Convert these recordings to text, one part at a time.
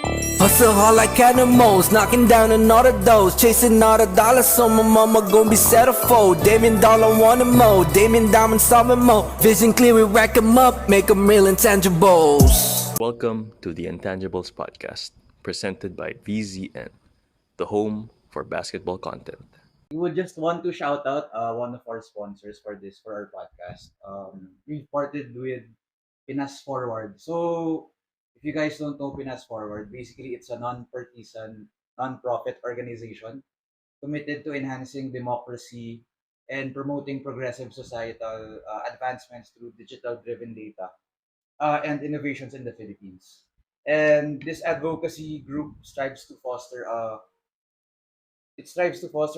Hustle hard like animals, knocking down on all the doors, chasing all the dollars, so my mama gon' be centerfold. Damien Dollar want it more, Damien Diamond solving more. Vision clear, we rack 'em up, make 'em real intangibles. Welcome to the Intangibles Podcast, presented by VZN, the home for basketball content. We would just want to shout out one of our sponsors for our podcast. We've partnered with Pinas Forward. So if you guys don't know Pinas Forward, basically it's a non-partisan, non-profit organization committed to enhancing democracy and promoting progressive societal advancements through digital-driven data and innovations in the Philippines. And this advocacy group strives to foster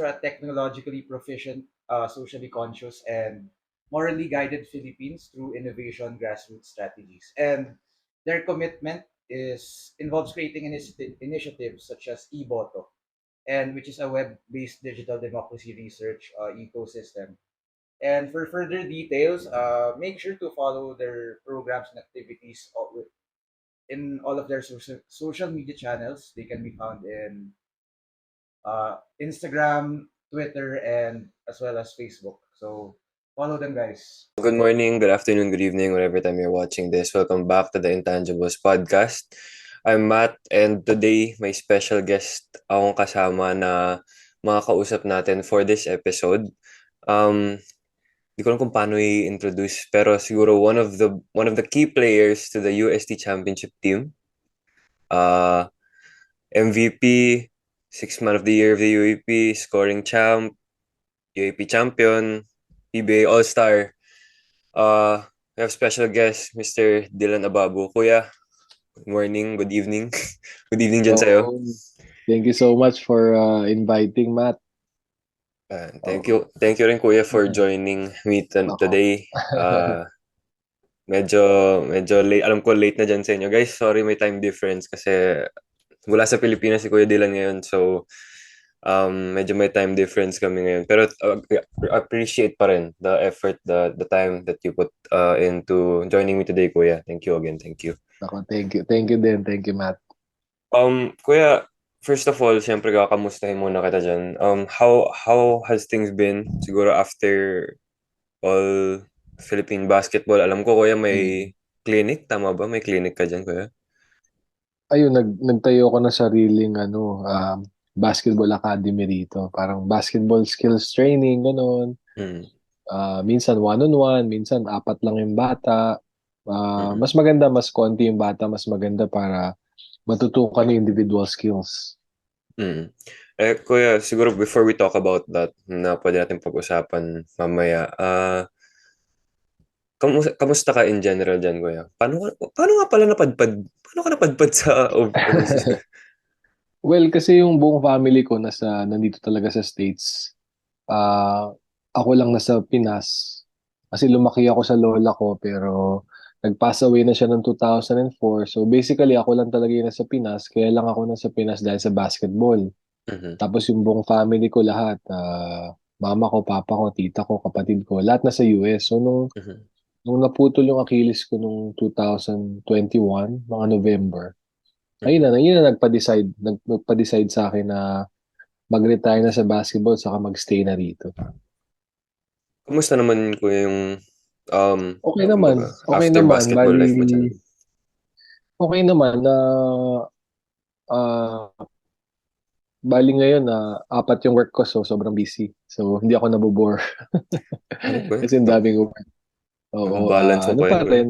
a technologically proficient, socially conscious, and morally guided Philippines through innovation grassroots strategies. And their commitment is involves creating initiatives such as eBoto, and which is a web-based digital democracy research ecosystem. And for further details, make sure to follow their programs and activities in all of their social media channels. They can be found in Instagram, Twitter, and as well as Facebook. So follow them, guys. Good morning, good afternoon, good evening, whatever time you're watching this. Welcome back to the Intangibles Podcast. I'm Matt, and today may special guest akong kasama na makakausap natin for this episode. Di ko alam kung paano i-introduce, pero siguro one of the key players to the UST Championship team. MVP, Sixth Man of the Year of the UAP, scoring champ, UAP champion, PBA All-Star. We have special guest, Mr. Dylan Ababu. Kuya, good morning, good evening. Good evening dyan sa'yo. Thank you so much for inviting, Matt. Thank you rin, Kuya, for joining me today. Medyo late. Alam ko late na dyan sa inyo. Guys, sorry may time difference kasi wala sa Pilipinas si Kuya Dylan ngayon. So, medyo may time difference kami ngayon. Pero appreciate pa rin the effort, the time that you put into joining me today, Kuya. Thank you again. Thank you. Thank you. Thank you din. Thank you, Matt. Kuya, first of all, siyempre kakamustahin muna kita dyan. How has things been siguro after all Philippine basketball? Alam ko, Kuya, may clinic. Tama ba? May clinic ka dyan, Kuya? Ayun, nagtayo ko ng sariling basketball academy rito. Parang basketball skills training, gano'n. Minsan one-on-one, minsan apat lang yung bata. Mas maganda, mas konti yung bata, mas maganda para matutukan yung individual skills. Kuya, siguro before we talk about that, na pwede natin pag-usapan mamaya, kamusta ka in general dyan, Kuya? Paano nga pala napadpad? Paano ka napadpad sa overseas? Well, kasi yung buong family ko nandito talaga sa States. Ako lang nasa Pinas. Kasi lumaki ako sa lola ko, pero nag-pass away na siya noong 2004. So basically, ako lang talaga yung nasa Pinas. Kaya lang ako nasa Pinas dahil sa basketball. Tapos yung buong family ko lahat, mama ko, papa ko, tita ko, kapatid ko, lahat nasa US. So nung naputol yung Achilles ko nung 2021, mga November, ayun na nagpa-decide sa akin na mag-retire na sa basketball saka mag-stay na rito. Kumusta naman, Kuya, yung okay naman. Okay after naman. basketball life mo dyan? Okay naman na bali ngayon na 4 yung work ko, so sobrang busy. So hindi ako nabobore. Okay. Kasi ang daming work. Oo, Balance mo ano pa pa yun, rin,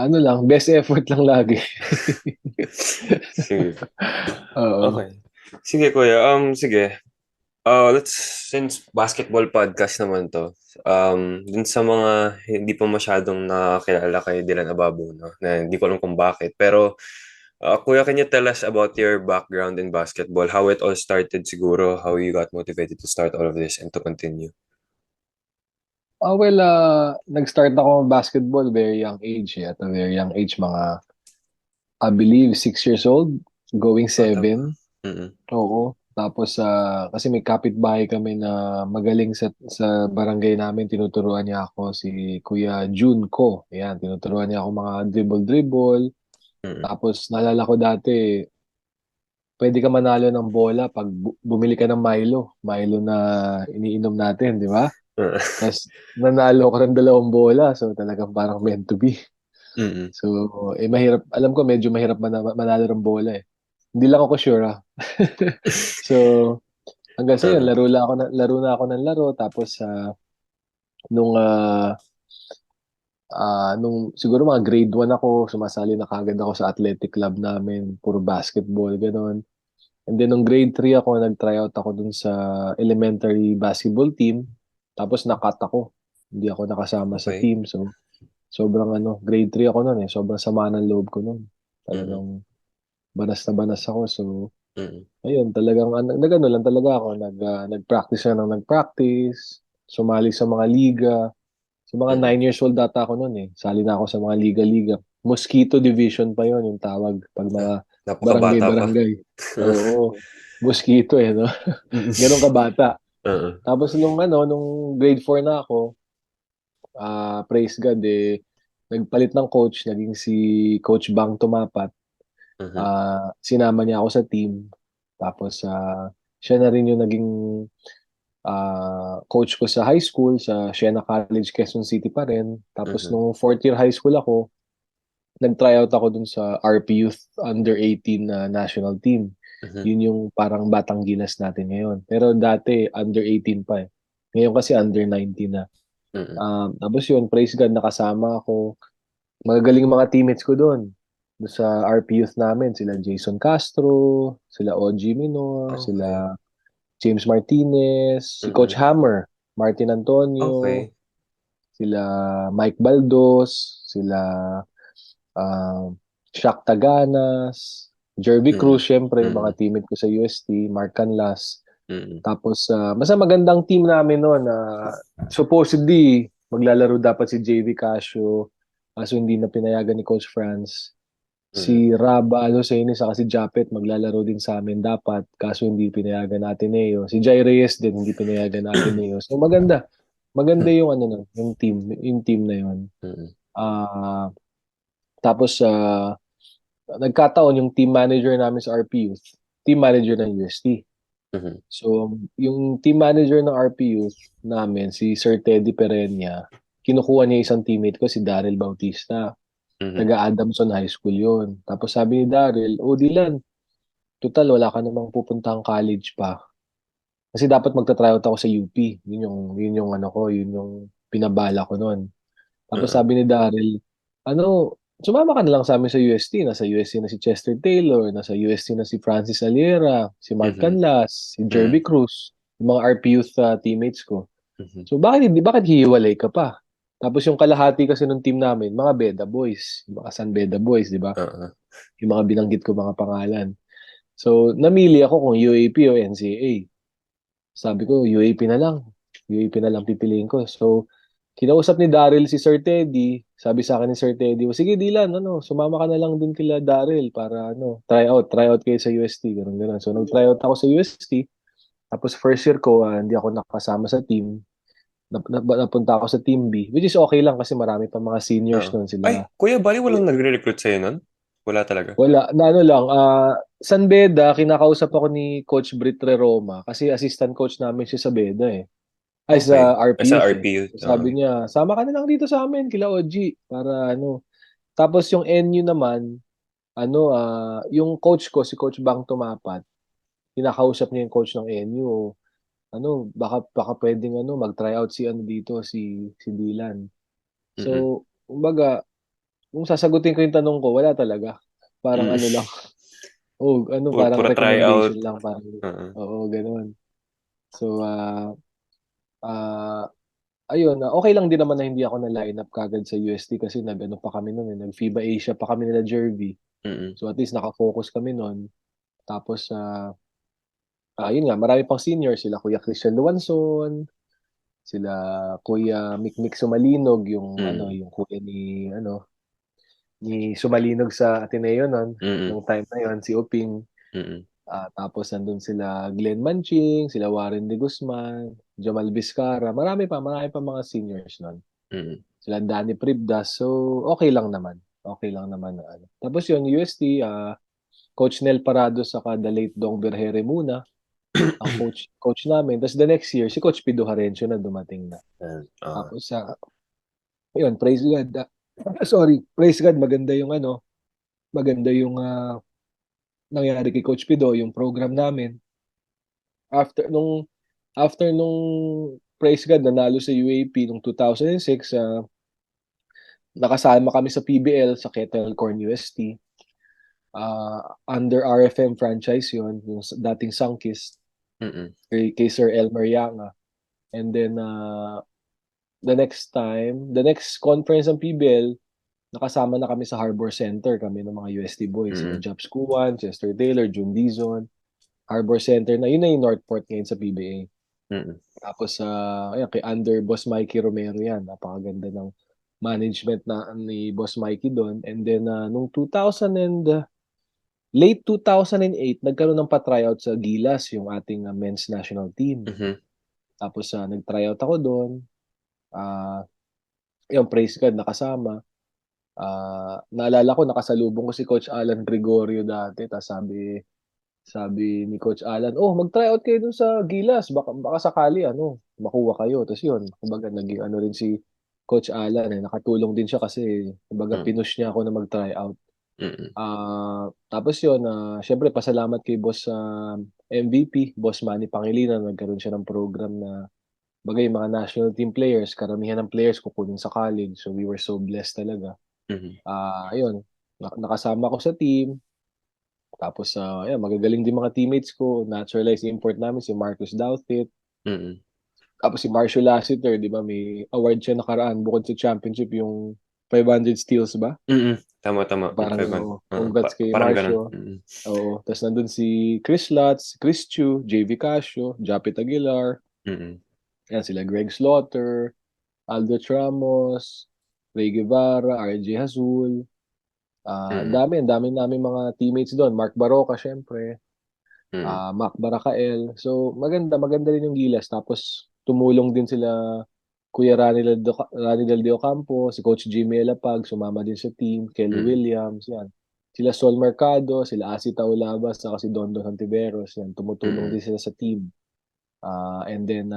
ano lang, best effort lang lagi. Sige. Oo. Okay. Sige, Kuya. Sige. Since basketball podcast naman to, dun sa mga hindi pa masyadong nakakilala kay Dylan Ababu, no? Na hindi ko alam kung bakit. Pero, Kuya, can you tell us about your background in basketball? How it all started siguro? How you got motivated to start all of this and to continue? Well, nag-start ako basketball very young age. At a very young age, mga, I believe, 6 years old, going 7. Oo. Tapos, kasi may kapitbahay kami na magaling sa barangay namin, tinuturuan niya ako, si Kuya Jun Ko. Ayan, tinuturuan niya ako mga dribble-dribble, Mm. Tapos naalala ko dati, pwede ka manalo ng bola pag bumili ka ng Milo. Milo na iniinom natin, di ba? Tapos nanalo ka ng 2 bola. So talagang parang meant to be. Mm. So, mahirap. Alam ko medyo mahirap manalo ng bola eh. Hindi lang ako sure ah. So, hanggang sa yun, Mm. laro na ako ng laro. Tapos, nung, ah, nung siguro mga grade 1 ako, sumasali na kagad ako sa athletic club namin. Puro basketball, gano'n. And then, nung grade 3 ako, nag-tryout ako dun sa elementary basketball team. Tapos, nakat ako. Hindi ako nakasama sa Okay. team. So, sobrang grade 3 ako nun eh. Sobrang sama ng loob ko nun. Mm. Talagang banas na banas ako. So, Mm. ayun, talagang nag-ano lang talaga ako. Nag-practice na ng nag-practice. Sumali sa mga liga. So, mga Mm. 9 years old data ako nun eh. Sali na ako sa mga liga-liga. Mosquito Division pa yon yung tawag. Pag Ah, mga napakabata pa. barangay-barangay. Oo. Mosquito eh, no? Mm. Ganun kabata. Oo. Tapos nung grade 4 na ako, praise God eh, nagpalit ng coach, naging si Coach Bang Tumapat. Mhm. Sinama niya ako sa team. Tapos siya na rin yung naging coach ko sa high school, sa Siena College, Quezon City pa rin. Tapos Mhm. nung fourth year high school ako, nag-tryout ako dun sa RP Youth Under 18 na national team. Mhm. Yun yung parang Batang Gilas natin ngayon. Pero dati, under 18 pa eh. Ngayon kasi under 19 na. Mm. Tapos yun, praise God, nakasama ako. Magagaling mga teammates ko doon. Doon sa RP Youth namin, sila Jason Castro, sila OG Minor, Okay. sila James Martinez, si Coach Mm. Hammer, Martin Antonio, Okay. sila Mike Baldos, sila uh, Shaq Taganas, Jervy Mm. Cruz, syempre, yung Mm. mga teammate ko sa UST, Mark Canlas. Mm. Tapos, basta magandang team namin noon. Supposedly, maglalaro dapat si JV Casio. Kaso hindi na pinayagan ni Coach Franz. Mm. Si Raba Alosene saka si Japet maglalaro din sa amin dapat. Kaso hindi pinayagan natin Ateneo. Si Jai Reyes din hindi pinayagan natin Ateneo. So maganda. Maganda Mm. yung nun, yung team na yun. Mm. Ah, tapos nagkataon yung team manager namin sa RP Youth, team manager ng UST. Mhm. So, yung team manager ng RP Youth namin, si Sir Teddy Perenya, kinukuha niya isang teammate ko, si Daryl Bautista. Mhm. Taga Adamson High School yun. Tapos sabi ni Daryl, "O Dylan, total wala ka namang pupuntang college pa. Kasi dapat magta-tryout ako sa UP. Yun yung ano ko, yun yung pinabala ko noon. Tapos Oo. sabi ni Daryl, sumama ka na lang sa amin sa UST. Nasa UST na si Chester Taylor, nasa UST na si Francis Aliera, si Mark Mhm. Canlas, si Mm. Jerby Cruz, yung mga RP Youth teammates ko. Mhm. So bakit hihiwalay ka pa? Tapos yung kalahati kasi ng team namin, mga Beda Boys, yung mga San Beda Boys, di ba? Oo. Yung mga binanggit ko mga pangalan. So namili ako kung UAP o NCAA. Sabi ko, UAP na lang. UAP na lang pipiliin ko. So, kinausap ni Daryl si Sir Teddy. Sabi sa akin ni Sir Teddy, "O sige Dylan, sumama ka na lang din kila Daryl para tryout kayo sa UST." Ganun, ganun. So, nag-tryout ako sa UST. Tapos first year ko, hindi ako nakasama sa team. Napunta ako sa Team B, which is okay lang kasi marami pa mga seniors Oo. noon Ay, sila. Kuya, bali walang nagre-recruit sa'yo nun? Wala talaga? Wala, na ano lang, San Beda, kinakausap ako ni Coach Britre Roma kasi assistant coach namin siya sa Beda eh. Ay, sa Okay. RP Sa Youth eh. RP Youth. So, sabi niya, sama ka na lang dito sa amin, kila OG, para ano. Tapos yung NU naman, yung coach ko, si Coach Bang Tumapat, kinakausap niya yung coach ng NU. Baka pwedeng mag-tryout si dito, si Dylan. Mm-mm. So, kumbaga, kung sasagutin ko yung tanong ko, wala talaga. Parang Mm. ano lang. Oh, parang Pura tryout. recommendation lang, parang, Oo. oo, ganoon. So, ah, ayun, okay lang din naman na hindi ako na-line up kagad sa UST kasi nag-ano pa kami noon, nag-FIBA Asia pa kami nila Jervy. Mm-mm. So, at least nakafocus kami noon. Tapos, yun nga, marami pang senior, sila Kuya Christian Luanson, sila Kuya Mikmik Sumalinog, yung, Mm. yung kuya ni Sumalinog sa Ateneo noon, Mm. nung time na yun, si Uping. Mm. Tapos nandun sila Glenn Manching, sila Warren De Guzman, Jamal Vizcara, marami pa mga seniors nun. Mm. Sila Danny Pribdas, so okay lang naman. Okay lang naman na ano. Tapos yun, UST, Coach Nel Parado saka the late Dong Berhere muna ang coach namin. Tapos the next year, si Coach Pido Harencio na dumating na. Tapos yun, praise God. Sorry, praise God, maganda yung nangyari kay Coach Pido, yung program namin. After nung praise God, nanalo sa UAP nung 2006, nakasama kami sa PBL sa Kettle Corn UST. Under RFM franchise yun, yung dating Sunkist, Mm-mm. kay Sir Elmer Yanga. And then, the next conference ng PBL, nakasama na kami sa Harbor Center, kami ng mga UST boys. Sila Mm-mm. Jobs Kuwan, Chester Taylor, June Dizon, Harbor Center yun na yung Northport ngayon sa PBA. Mm-mm. Tapos, ayan, kay under Boss Mikey Romero yan. Napakaganda ng management ni Boss Mikey doon. And then, late 2008, nagkaroon ng pa-tryout sa Gilas, yung ating men's national team. Mhm. Tapos, nag-tryout ako doon. Yung praise God, nakasama. Naalala ko, nakasalubong ko si Coach Alan Gregorio dati. Tapos sabi ni Coach Alan, mag-tryout kayo dun sa Gilas. Baka sakali, makuha kayo. Tapos yun, kumbaga, naging rin si Coach Alan. Nakatulong din siya kasi, kumbaga, Mm. pinush niya ako na mag-tryout. Mm-mm. Tapos yun, syempre, pasalamat kay Boss MVP, Boss Manny Pangilinan. Nagkaroon siya ng program na, bagay, mga national team players, karamihan ng players kukunin sa college. So, we were so blessed talaga. Mhm. Ayun, nakasama ko sa team. Tapos, ayan, magagaling din mga teammates ko. Naturalized import namin si Marcus Douthit. Mm-mm. Tapos si Marcio Lassiter, di ba, may award siya nakaraan bukod sa championship, yung 500 steals ba? Mm-mm. Tama. Parang, 500. congrats kay Parang ganun. Marcio. Oo. Tapos nandun si Chris Lutz, Chris Chu, JV Casio, Japit Aguilar. Mm-mm. Yan, sila Greg Slaughter, Aldo Tramos, Ray Guevara, RJ Hazul. Mm-mm. Ang dami namin mga teammates doon. Mark Baroka, syempre. Mm-mm. Mac Barakael. So, maganda rin yung Gilas. Tapos, tumulong din sila Kuya Rani Del Ocampo, si Coach Jimmy Elapag, sumama din sa team, Kelly Mm-mm. Williams, yan. Sila Sol Mercado, sila Asi Taulabas, saka si Dondo Santiveros, yan. Tumutulong din Mm-mm. sila sa team. And then,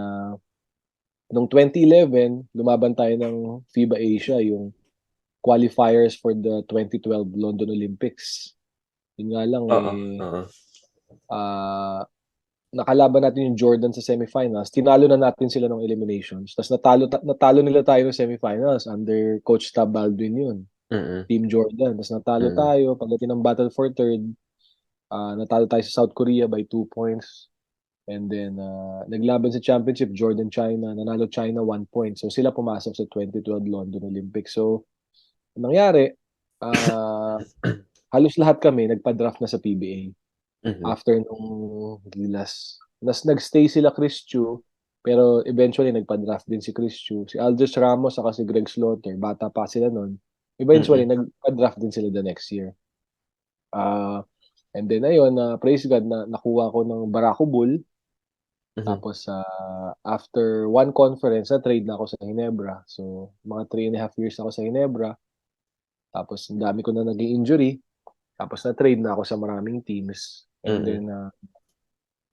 noong 2011, lumaban tayo ng FIBA Asia, yung qualifiers for the 2012 London Olympics. Yun nga lang, Oo. Oo. ah, nakalaban natin yung Jordan sa semifinals. Tinalo na natin sila ng eliminations. Tapos natalo nila tayo ng semifinals under Coach Tab Baldwin yun. Mm-mm. Team Jordan. Tapos natalo Mm-mm. tayo. Pagdating ng battle for third, natalo tayo sa South Korea by 2 points. And then, naglaban sa championship, Jordan-China. Nanalo China 1 point. So, sila pumasok sa 2012 London Olympics. So, ang nangyari, halos lahat kami nagpa-draft na sa PBA Mhm. after nung Gilas. Nag-stay sila Chris Chu, pero eventually nagpa-draft din si Chris Chu. Si Aldous Ramos saka si Greg Slaughter, bata pa sila nun. Eventually, Mm-mm. nagpa-draft din sila the next year. And then ayun, praise God, na nakuha ko ng Barako Bull. Mhm. Tapos, after one conference, na-trade na ako sa Ginebra. So, mga 3.5 years ako sa Ginebra. Tapos, ang dami ko na naging injury. Tapos, na-trade na ako sa maraming teams. And Mm-mm. then,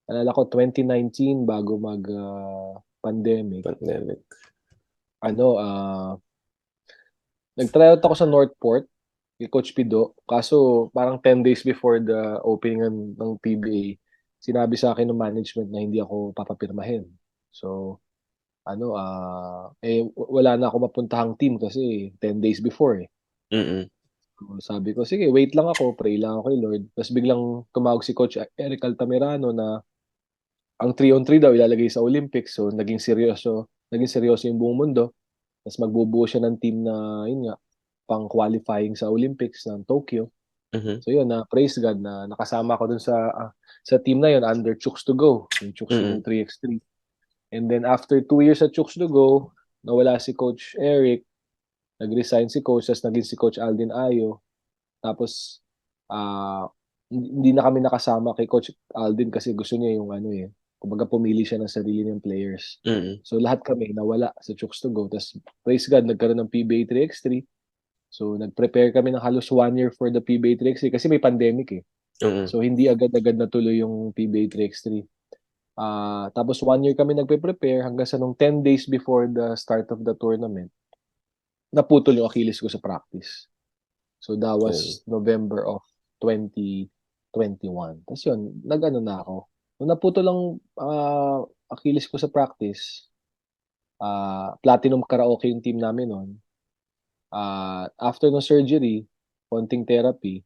alala ko, 2019, bago mag-pandemic, Pandemic. nag-tryout ako sa Northport, kay Coach Pido. Kaso, parang 10 days before the opening ng PBA, sinabi sa akin ng management na hindi ako papapirmahin. So, wala na ako mapuntahang team kasi 10 days before eh. Mm-mm. So, sabi ko, sige, wait lang ako, pray lang ako kay Lord. Tapos biglang tumawag si Coach Eric Altamirano na ang 3-on-3 daw ilalagay sa Olympics. So, naging seryoso yung buong mundo. Tapos magbubuo siya ng team na, yun nga, pang qualifying sa Olympics ng Tokyo. Mhm. So, yun, praise God na nakasama ko dun sa team na yun under Chooks to Go. Yung Chooks Mm-mm. yung 3x3. And then, after 2 years at Chooks to Go, nawala si Coach Eric, nag-resign si Coach, tapos naging si Coach Aldin Ayo. Tapos, ah, hindi na kami nakasama kay Coach Aldin kasi gusto niya yung kumbaga pumili siya ng sarili niyang players. Mm-mm. So lahat kami nawala sa Chooks to Go. Tapos praise God, nagkaroon ng PBA 3x3. So, nag-prepare kami ng halos 1 year for the PBA 3x3 kasi may pandemic eh. Mm. So, hindi agad-agad natuloy yung PBA 3x3. Tapos 1 year kami nagpe-prepare hanggang sa nung 10 days before the start of the tournament, naputol yung Achilles ko sa practice. So, that Oh. was November of 2021. Tapos yun, nag-ano na ako. Nung naputol ang Achilles ko sa practice, Platinum Karaoke yung team namin noon. After ng surgery, konting therapy,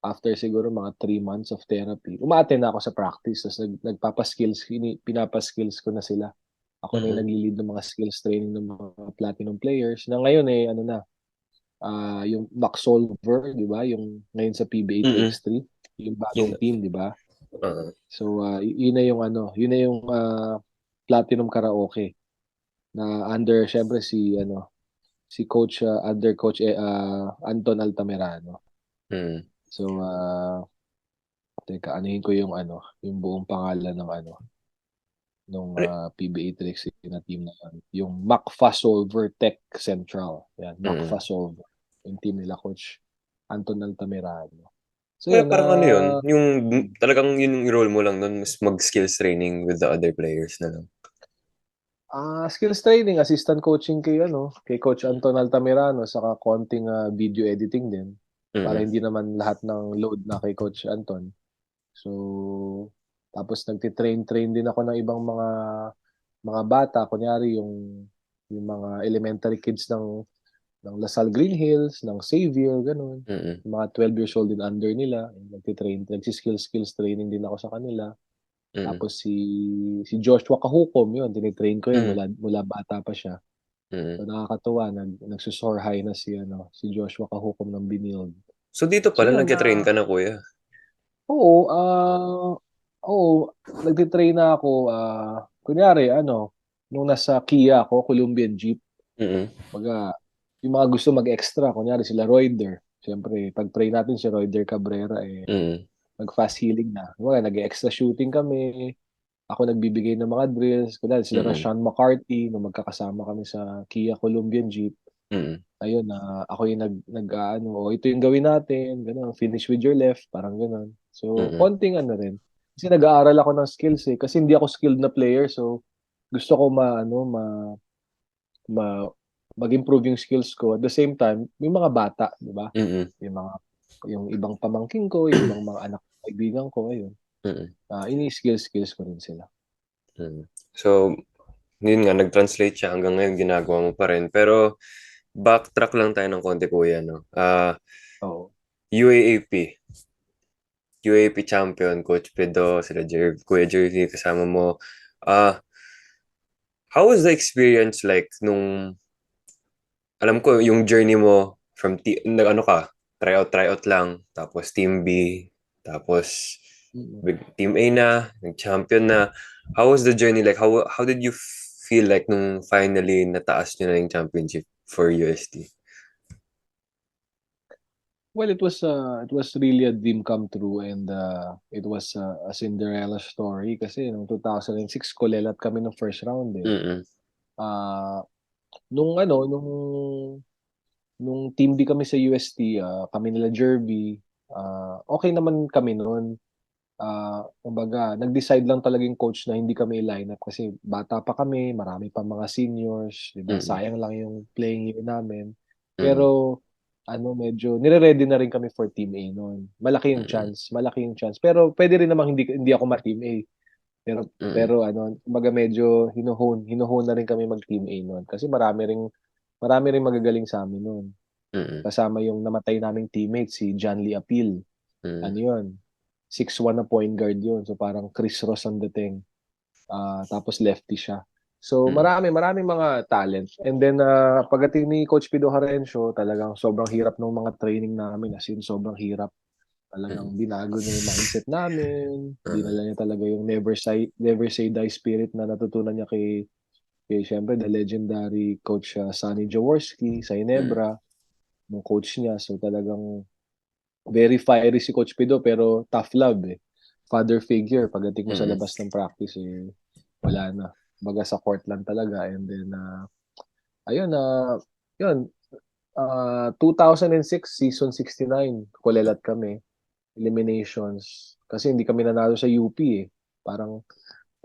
after siguro mga 3 months of therapy, umaattend na ako sa practice. Tapos nagpapaskills, pinapaskills ko na sila. Ako na yung Mhm. nagli-lead ng mga skills training ng mga platinum players. Na ngayon ano na, yung Max Solver, di ba? Yung ngayon sa PBA Mm. 3x3, yung Yun. bagong team, di ba? Ah. So, yun na yung yun na yung Platinum Karaoke na under syempre si coach under coach Anton Altamirano. Mm. So, teka, anuhin ko yung yung buong pangalan ng nung PBA Tricks na team na yan. Yung Macfa Solver Tech Central. Yan, Macfa Solver. Yung team nila coach Anton Altamirano. So Kaya yun, parang ano yun, yung talagang yun yung role mo lang nun, mas mag-skills training with the other players na lang. skills training, assistant coaching kay Coach Anton Altamirano, saka konting video editing din para Mm. hindi naman lahat ng load na kay Coach Anton. So, tapos nagtitrain din ako ng ibang mga bata, kunyari yung mga elementary kids ng Lasal Green Hills, ng Xavier, ganun. Mm. Yung mga 12 years old din under nila, skills training din ako sa kanila. Mm. Tapos si Joshua Kahukom, yun, tinitrain ko yun Mm. mula bata pa siya. Mm. So nakakatuwa, nagsusore high na si Joshua Kahukom ng Binild. So dito So pala yun, nagka-train ka na, kuya. oo, nagtitrain na ako, kunyari, nung nasa Kia ako, Colombian Jeep, Mm. baga, yung mga gusto mag-extra, kunyari sila Royder, siyempre, pag-pray natin si Royder Cabrera, Mm. mag-fast healing na. Baga, nag-extra shooting kami, ako nagbibigay ng mga drills, kunyari sila Mm. Rashawn McCarthy, nung magkakasama kami sa Kia Colombian Jeep, Mm. ayun, ako yung ito yung gawin natin, gano'n, finish with your left, parang gano'n. So, Mm. konting rin. Kasi nag-aaral ako ng skills kasi hindi ako skilled na player, so gusto ko ma mag-improve yung skills ko. At the same time, yung mga bata, di ba? Mm. Yung ibang pamangkin ko, yung ibang mga anak kaibigan ko, ayun. Mm. Ini-skills ko rin sila. Mm. So, yun nga, nag-translate siya hanggang ngayon, ginagawa mo pa rin. Pero, backtrack lang tayo ng konti, kuya, no? Oo. UAAP. UAAP champion, Coach Pedro, sila Kuya Jervy, kasama mo. How was the experience like nung, alam ko, yung journey mo from, ano ka, tryout lang, tapos Team B, tapos Team A na, nag-champion na. How was the journey like? How did you feel like nung finally nataas nyo na yung championship for UST? Well, it was really a dream come true, and it was a Cinderella story kasi noong 2006 kulelat kami ng first round eh. Mm-mm. Nung nung team B kami sa UST, kami nila Jerby, okay naman kami noon. Kumbaga, nag-decide lang talaga yung coach na hindi kami i-line up kasi bata pa kami, marami pa mga seniors, di ba? Mm-mm. Sayang lang yung playing year namin. Mm-mm. Pero medyo nire-ready na rin kami for Team A noon. Malaki yung Mm-mm. chance. Pero pwede rin namang hindi ako ma-Team A. Mm-mm. Pero kumbaga medyo hinuhon na rin kami mag-Team A noon kasi marami ring magagaling sa amin noon. Mm-mm. Kasama yung namatay naming teammate si John Lee Apil. Mm-mm. Ano yun? 6'1" na point guard yun. So parang Chris Ross ang dating. Tapos lefty siya. So maraming mga talent. And then pagdating ni Coach Pido Harencio, talagang sobrang hirap ng mga training namin. As in, sobrang hirap. Talagang binago niya yung mindset namin. Dinala niya talaga yung never say die spirit na natutunan niya kay syempre the legendary coach Sonny Jaworski sa Ginebra, ng coach niya. So talagang very fiery si Coach Pido pero tough love eh. Father figure pagdating mo sa labas ng practice wala na. Baga sa court lang talaga, and then ayun yun, 2006, season 69, kulelat kami. Eliminations. Kasi hindi kami nanalo sa UP eh. Parang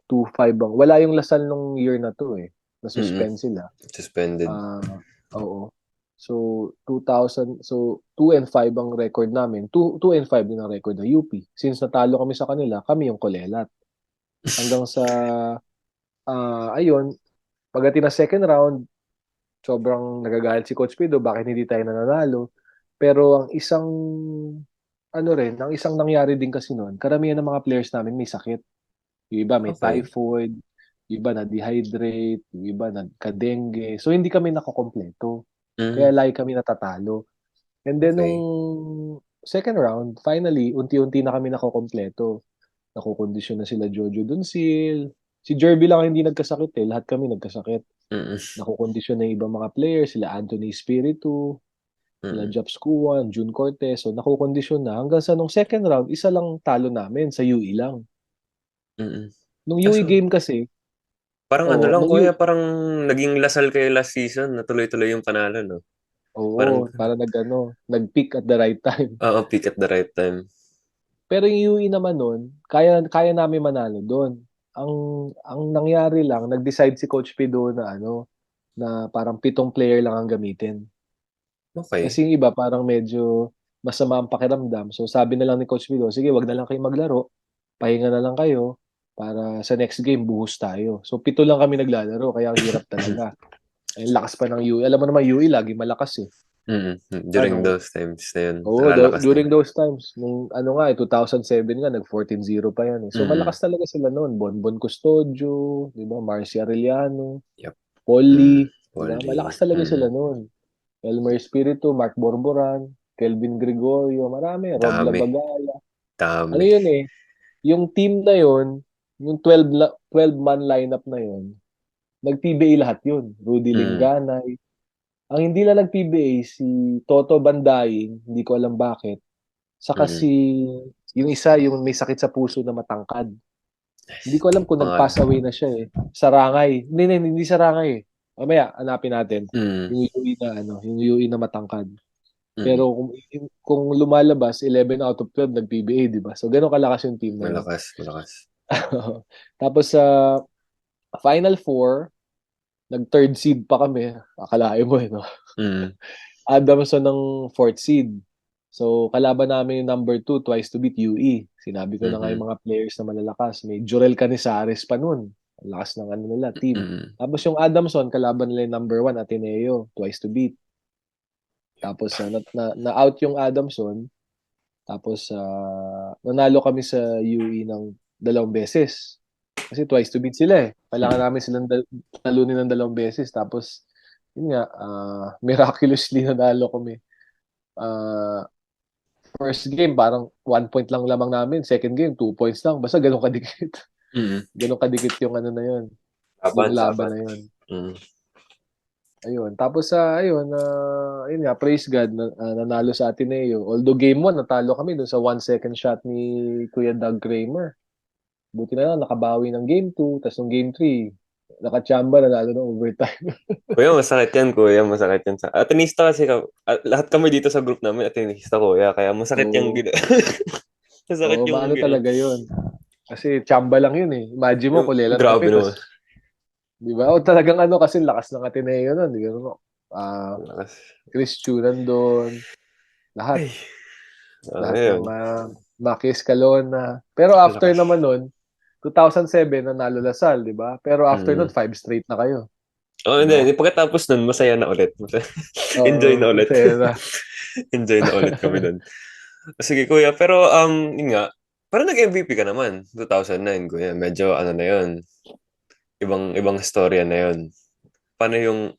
2-5 ang. Wala yung Lasal nung year na to eh. Mm-mm. Na-suspend sila. Suspended. Oo. So 2000, so 2 and 5 ang record namin. 2 and 5 din ang record ng UP. Since natalo kami sa kanila, kami yung kulelat. Hanggang sa ayun, pagdating na second round, sobrang nagagalit si Coach Pido, bakit hindi tayo nananalo? Pero ang isang ang isang nangyari din kasi noon, karamihan ng mga players namin may sakit. Yung iba may Okay. typhoid, yung iba na-dehydrate, yung iba nagka-dengue. So hindi kami nakakompleto. Kaya Mm, lagi kami natatalo. And then nung okay. second round, finally, unti-unti na kami nakakompleto. Nakukondisyon na sila Jojo Duncil. Si Jerby lang ang hindi nagkasakit eh. Lahat kami nagkasakit. Mm-mm. Nakukondisyon na yung ibang mga players, sila Anthony Espiritu, sila Mm-mm. Japs Kuwan, June Cortez. So nakukondisyon na. Hanggang sa nung second round, isa lang talo namin sa UE lang. Mm-mm. Nung UE Kaso, game kasi, parang ano oo, lang, nung kuya, UE, parang naging Lasal kayo last season, natuloy-tuloy yung panalo, no? Parang, oo, para nag-peak at the right time. pick at the right time. Pero yung UE naman nun, kaya namin manalo doon. Ang nangyari lang, nag-decide si Coach Pido na na parang 7 player lang ang gamitin. Okay. Kasi yung iba parang medyo masama ang pakiramdam. So sabi na lang ni Coach Pido, sige, wag na lang kayo maglaro. Pahinga na lang kayo para sa next game buhos tayo. So 7 lang kami naglalaro, kaya ang hirap talaga. Ay, lakas pa ng UE. Alam mo naman, UE lagi malakas eh. Mm-mm. During Ano, those times na yun, Oo, nakalakas din. during those times, nung 2007 nga, nag 14-0 pa yan eh. So Mm-mm. malakas talaga sila noon. Bonbon Custodio, di ba? Marcy Arellano, Yep. Paul Mm. Lee, di ba? Wally. Malakas talaga Mm. sila noon. Elmer Espiritu, Mark Borboran, Kelvin Gregorio, marami. Rob Dami. Labagaya. Ano Dami. yun eh, yung team na yun, yung 12-man lineup na yun, nag-PBA lahat yun. Rudy Mm. Linganay. Ang hindi lang nag-PBA, si Toto Bandaying, hindi ko alam bakit. Saka Mm. yung isa, yung may sakit sa puso na matangkad. Hindi ko alam kung Pangalan. nag-pass away na siya eh. Sarangay. Hindi Sarangay eh. Mamaya, hanapin natin. Mm. Yung UE na, yung UE na matangkad. Mm. Pero kung lumalabas, 11 out of 12 nag-PBA, di ba? So, ganun kalakas yung team na yun. Malakas. Malakas. Tapos sa Final Four, nag-third seed pa kami. Akalain mo eh, no? Mm. Adamson ng fourth seed. So, kalaban namin yung number 2, twice to beat UE. Sinabi ko na nga Mm-hmm. yung mga players na malalakas. May Jurel Canizares pa nun. Ang lakas ng nila, team. Mm-hmm. Tapos yung Adamson, kalaban nila yung number 1, Ateneo, twice to beat. Tapos na-out yung Adamson. Tapos nanalo kami sa UE ng 2 beses. Kasi twice to beat sila eh. Kailangan namin silang talunin ng 2 beses. Tapos, yun nga, miraculously nanalo kami. First game, parang 1 point lang lamang namin. Second game, 2 points lang. Basta ganun kadikit. Mm-hmm. Ganun kadikit yung na yun. Yung laban Laban. na yun. Mm. Ayun. Tapos ayun nga, praise God, nanalo sa Ateneo. Although game 1, natalo kami dun sa 1 second shot ni Kuya Doug Kramer. Buti na lang, nakabawi ng game 2. Tapos ng game 3, nakachamba, nanalo ng overtime. Kuya, masakit yan, kuya. Masakit yan. Atenista kasi lahat kami dito sa group namin, Atenista, kuya. Kaya masakit yung Oo. masakit Oo, yung maano talaga yun. Kasi chamba lang yun eh. Imagine mo, kulelat Grabe kami, naman. tapos di ba? O talagang kasi lakas ng Ateneo nun. Di ba? Lakas. Chris Chu nandun. Lahat. Ay. Lahat ng Ayun. Maki Escalona. Pero after Lakas. naman nun, 2007, nanalo Lasal, di ba? Pero after nun, 5 straight na kayo. Oh, Di ba? hindi. Pagkatapos nun, masaya na ulit. Enjoy na Oo, ulit. masaya na. Enjoy na ulit kami nun. Sige, kuya. Pero, yun nga. Parang nag-MVP ka naman. 2009, kuya. Medyo, ano na yun. Ibang storya na yun. Paano yung...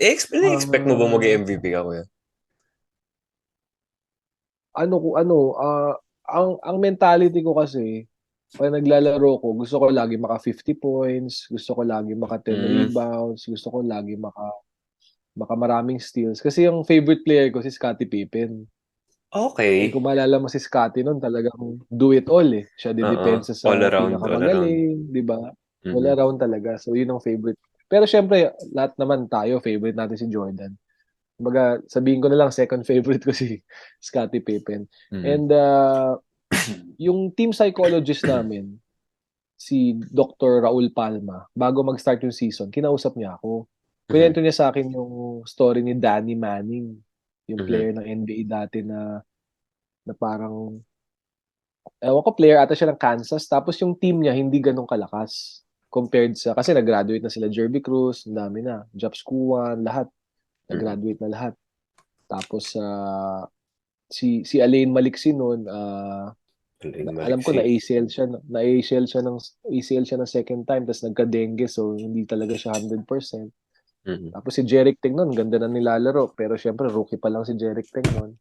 expect mo bang Ah, mag-MVP ka, kuya? ang mentality ko kasi, pag naglalaro ko, gusto ko lagi maka 50 points, gusto ko lagi maka 10 Mm, rebounds, gusto ko lagi maka maraming steals. Kasi yung favorite player ko si Scottie Pippen. Eh okay. kung maalala mo si Scottie noon, talagang do it all eh. Siya Oo. didepensa All sa around, all around. pinakamagaling, di ba? All Mm-mm. around talaga. So yun ang favorite. Pero syempre, lahat naman tayo, favorite natin si Jordan. Kumbaga, sabihin ko na lang, second favorite ko si Scottie Pippen. Mm. And yung team psychologist namin, si Dr. Raul Palma, bago mag-start yung season, kinausap niya ako. Kwento niya sa akin yung story ni Danny Manning, yung player ng NBA dati na parang, ewan ko, player ata siya ng Kansas. Tapos yung team niya hindi ganun kalakas compared sa, kasi nag-graduate na sila Jerby Cruz, ang dami na, Jops Kuan, lahat. Nag-graduate na lahat. Tapos si Alain Maliksi noon, alam ko na ACL siya, ACL siya ng second time, tapos nagka-dengue, so hindi talaga siya 100%. Tapos si Jerick Ting noon, ganda na nilalaro, pero syempre rookie pa lang si Jerick Ting noon.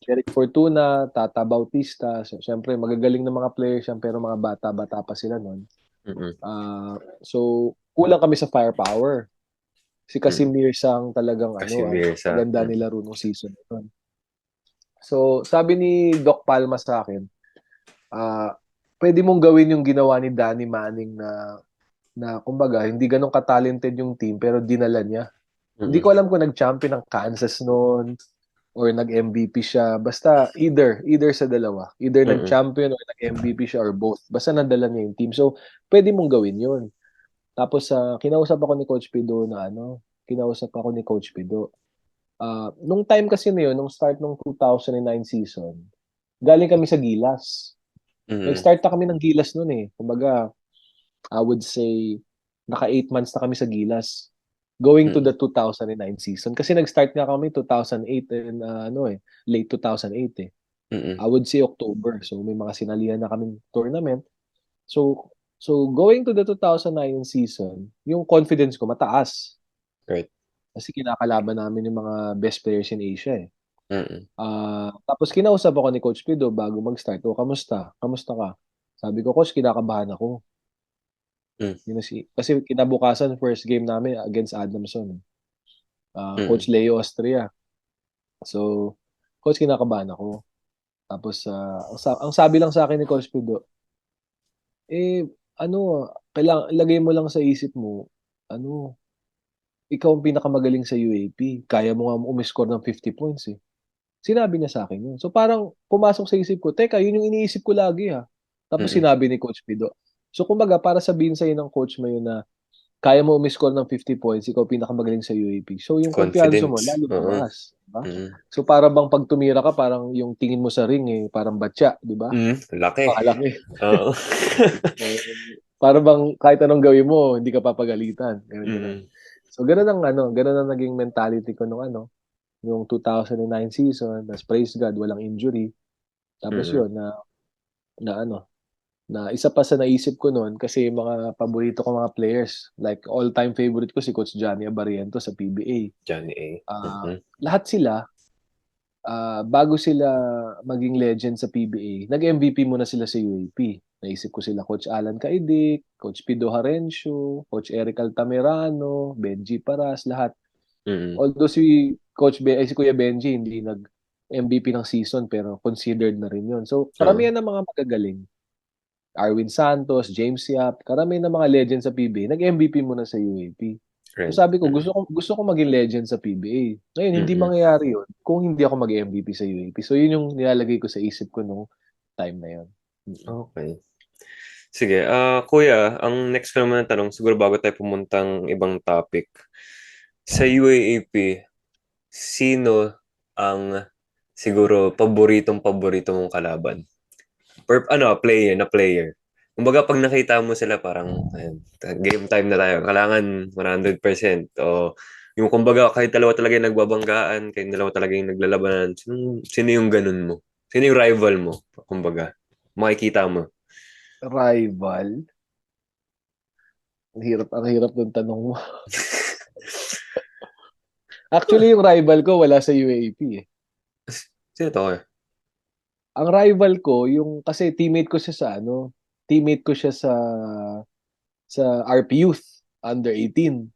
Jerick Fortuna, Tata Bautista, so, syempre magagaling na mga players yan, pero mga bata-bata pa sila noon. So kulang kami sa firepower. Si Casimir Sang talagang ganda nilaro nung season noon. So sabi ni Doc Palma sa akin, pwede mong gawin yung ginawa ni Danny Manning na kumbaga hindi ganun ka-talented yung team pero dinala niya. Hindi ko alam kung nag-champion ng Kansas noon or nag-MVP siya. Basta either sa dalawa. Either nag-champion or nag-MVP siya or both. Basta nadala niya yung team. So pwede mong gawin yun. Tapos kinausap ako ni Coach Pido nung time kasi na yun, nung start ng 2009 season, galing kami sa Gilas. Nag-start na kami ng Gilas noon eh. Kumbaga, I would say, naka 8 months na kami sa Gilas. Going to the 2009 season. Kasi nag-start nga kami 2008 and late 2008 eh. I would say October. So may mga sinalihan na kaming tournament. So going to the 2009 season, yung confidence ko mataas. Right. Kasi kinakalaban namin yung mga best players in Asia eh. Tapos kinausap ako ni Coach Pido bago mag-start. Kamusta? Kamusta ka? Sabi ko, Coach, kinakabahan ako. Kasi kinabukasan, first game namin against Adamson. Coach Leo Austria. So, Coach, kinakabahan ako. Tapos, ang sabi lang sa akin ni Coach Pido, kailangan, ilagay mo lang sa isip mo, ikaw ang pinakamagaling sa UAP. Kaya mo nga umiscore ng 50 points eh. Sinabi niya sa akin yun. So parang pumasok sa isip ko, teka, yun yung iniisip ko lagi ha. Tapos sinabi ni Coach Pido. So kumbaga, para sabihin sa'yo ng coach mo yun na kaya mo umiscore ng 50 points, ikaw pinakamagaling sa UAP. So yung kumpiyansa mo, lalo tumaas. Diba? So para bang pag tumira ka, parang yung tingin mo sa ring eh, parang batya, di ba? Laki. Malaki. Para bang kahit anong gawin mo, hindi ka papagalitan. So ganun ang naging mentality ko nung yung 2009 season, tas praise God, walang injury. Tapos yun, na isa pa sa naisip ko noon kasi mga paborito ko mga players, like all-time favorite ko si Coach Johnny Abariento sa PBA. Johnny A. Lahat sila, bago sila maging legend sa PBA, nag-MVP muna sila sa UAP. Naisip ko sila Coach Alan Caidic, Coach Pido Harencio, Coach Eric Altamirano, Benji Paras, lahat. Although si Kuya Benji hindi nag-MVP ng season pero considered na rin yun. So, karamihan ng mga magagaling. Arwin Santos, James Yap, karamihan ng mga legends sa PBA, nag-MVP muna sa UAP. Right. So sabi ko, gusto ko maging legend sa PBA. Ngayon, hindi mangyayari yun kung hindi ako mag-MVP sa UAP. So yun yung nilalagay ko sa isip ko nung time na yun. Okay. Sige, Kuya, ang next ko naman na tanong, siguro bago tayo pumuntang ibang topic. Sa UAAP, sino ang siguro paborito mong kalaban? Player. Kumbaga pag nakita mo sila parang game time na tayo. Kailangan 100%. O yung kumbaga kahit dalawa talaga yung nagbabanggaan, kahit dalawa talaga yung naglalabanan, sino yung ganun mo? Sino yung rival mo? Kumbaga, makikita mo. Rival? Ang hirap ng tanong mo. Actually, yung rival ko wala sa UAP eh. Sino to? Ang rival ko, kasi teammate ko siya sa RP Youth under 18.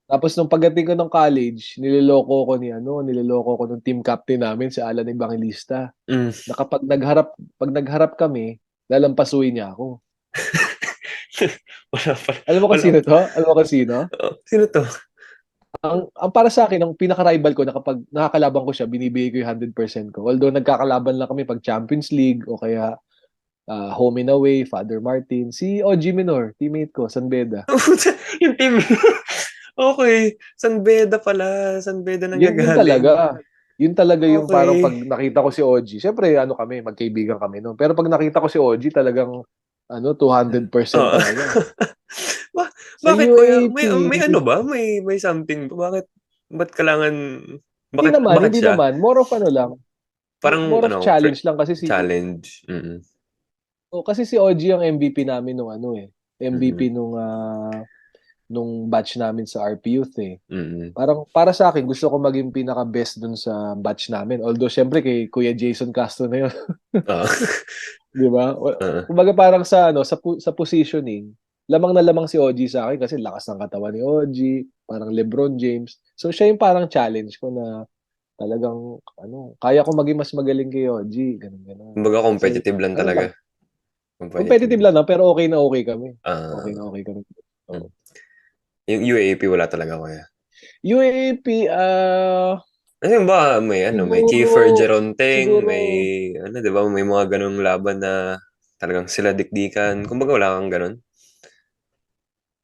Tapos nung pagdating ko ng college, niloloko ko ng team captain namin si Alan Evangelista. Na pag nagharap kami, lalampasuin niya ako. Wala pa. Alam mo kung sino to? Sino to? ang para sa akin, ang pinaka-rival ko na kapag nakakalaban ko siya, binibigay ko yung 100% ko. Although nagkakalaban lang kami pag Champions League o kaya home and away, Father Martin. Si OG Minor, teammate ko, San Beda. Yung team. Okay. San Beda pala. San Beda Yun nanggagaling. talaga. Yun talaga yung parang pag Okay. nakita ko si OG. Siyempre, ano kami, magkaibigan kami noon. Pero pag nakita ko si OG, talagang 200% Oo. talaga. Ba- Sa bakit kuya? UAP, May ano ba? May something ba? Bakit kailangan bakit hindi siya? naman. More of ano lang. Parang More of ano, challenge lang kasi challenge. Mm. si OG ang MVP namin nung ano eh. Mm. MVP nung batch namin sa RP Youth eh. Mm. Parang para sa akin, gusto ko maging pinaka-best dun sa batch namin. Although syempre kay Kuya Jason Castro na yun, Oo. 'di ba? Oo. Kumbaga parang sa sa positioning, lamang na lamang si OG sa akin kasi lakas ng katawan ni OG, parang LeBron James. So siya yung parang challenge ko na talagang kaya ko maging mas magaling kay OG, ganun ganun. Kumbaga Kasi competitive lang ano lang, talaga. competitive Competitive. lang pero okay na okay kami. Okay Ah, na okay kami. mm. So, Yung UAP wala talaga kuya. UAP, Kasi ba may siguro, Kiefer Geronteng, siguro, may ano 'di ba, may mga ganung laban na talagang sila dikdikan. Kumbaga wala kang ganun.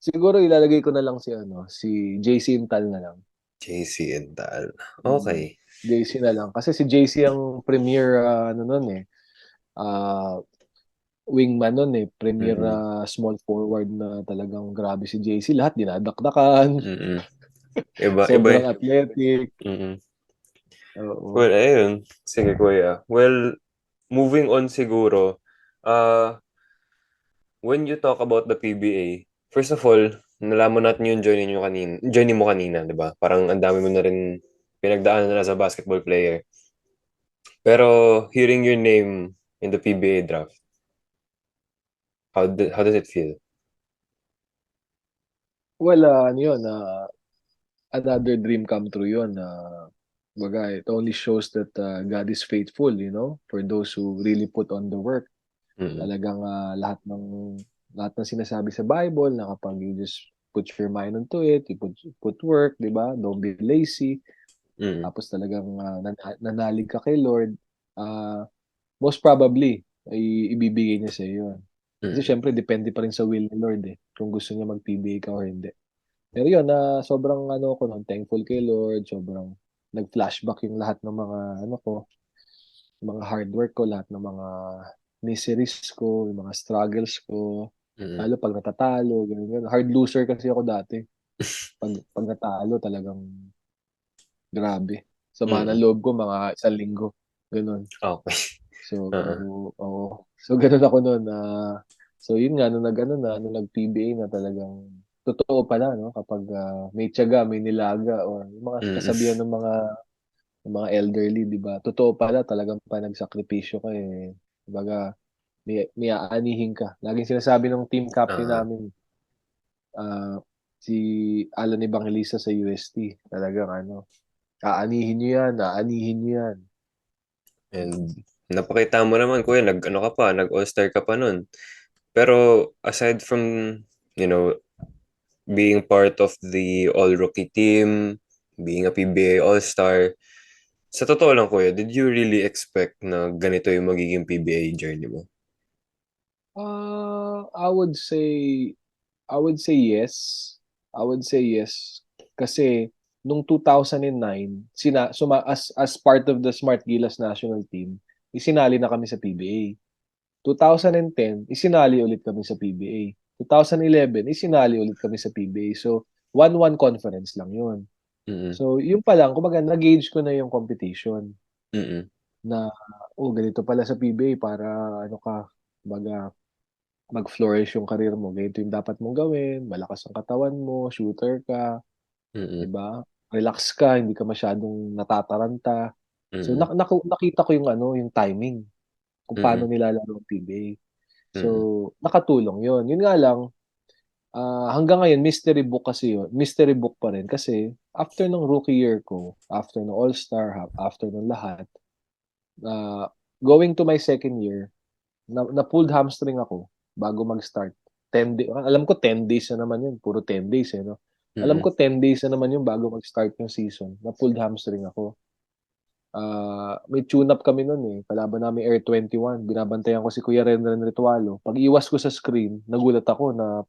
siguro ilalagay ko na lang si JC Intal na lang. JC and Tal. Mm. Okay. JC na lang. Kasi si JC ang premier, nun eh, ah, wingman nun eh. Premier Mm. small forward na talagang grabe si JC. Lahat dinadakdakan. Mm. Iba iba Sobrang athletic. mm. Oo. Well, ayun. Sige kuya. Well, moving on siguro, uh, when you talk about the PBA, first of all, nalaman natin yung journey mo kanina, 'di ba? Parang ang dami mo na rin pinagdaanan na as a basketball player. Pero hearing your name in the PBA draft, how does it feel? Well, ano yun, another dream come true yun. Baga, it only shows that God is faithful, for those who really put on the work. Mm. Talagang lahat ng sinasabi sa Bible na kapag you just put your mind into it, you put work, 'di ba? Don't be lazy. Mm. Tapos talagang nanalig ka kay Lord, most probably ay ibibigay niya sa iyo 'yun. Kasi Mm. syempre depende pa rin sa will ni Lord eh, kung gusto niya mag-PBA ka or hindi. Pero 'yun, sobrang ko nun, thankful kay Lord, sobrang nag-flashback yung lahat ng mga mga hard work ko, lahat ng mga miseries ko, yung mga struggles ko, Mm. lalo pag natatalo, ganun, ganun. Hard loser kasi ako dati. Pag natalo, talagang grabe. Sama ng Mm. loob ko, mga 1 linggo. Ganun. Okay. So, Oo. oo. So, ganun ako noon. So, yun nga, nung nag-PBA na talagang totoo pala, no? Kapag may tiyaga, may nilaga, or yung mga Mm. kasabihan ng mga elderly, di ba? Totoo pala, talagang panagsakripisyo ka eh. Kumbaga, may aanihin ka. Laging sinasabi ng team captain Oo. namin, ah, si Alan Evangelista sa UST, talagang aanihin nyo yan, aanihin nyo yan. And napakita mo naman kuya, nag-ano ka pa, nag-all-star ka pa nun. Pero aside from, you know, being part of the all-rookie team, being a PBA all-star, sa totoo lang kuya, did you really expect na ganito yung magiging PBA journey mo? I would say, yes. I would say yes. Kasi, nung 2009, as part of the Smart Gilas national team, isinali na kami sa PBA. 2010, isinali ulit kami sa PBA. 2011, isinali ulit kami sa PBA. So, 1-1 conference lang yun. Mm. So, yun pa lang, kumbaga, nag-gauge ko na yung competition Mm. na, ganito pala sa PBA para, kumbaga, mag-flourish yung career mo. Ganito yung dapat mong gawin, malakas ang katawan mo, shooter ka, Mm. 'di ba? Relax ka, hindi ka masyadong natataranta. So, Mm. nakita ko yung timing kung paano Mm. nilalaro ang PBA. So, Mm. nakatulong yun. Yun nga lang, hanggang ngayon, mystery book kasi yun. Mystery book pa rin kasi after ng rookie year ko, after ng All-Star, after ng lahat, uh, going to my second year, na-pulled hamstring ako bago mag-start. 10 day, alam ko 10 days na naman yun. Puro 10 days no? Alam Mm. ko 10 days na naman yung bago mag-start yung season. Na pulled hamstring ako. May tune-up kami nun eh. Kalaban namin Air 21. Binabantayan ko si Kuya Renren Ritualo. Pag iwas ko sa screen, nagulat ako na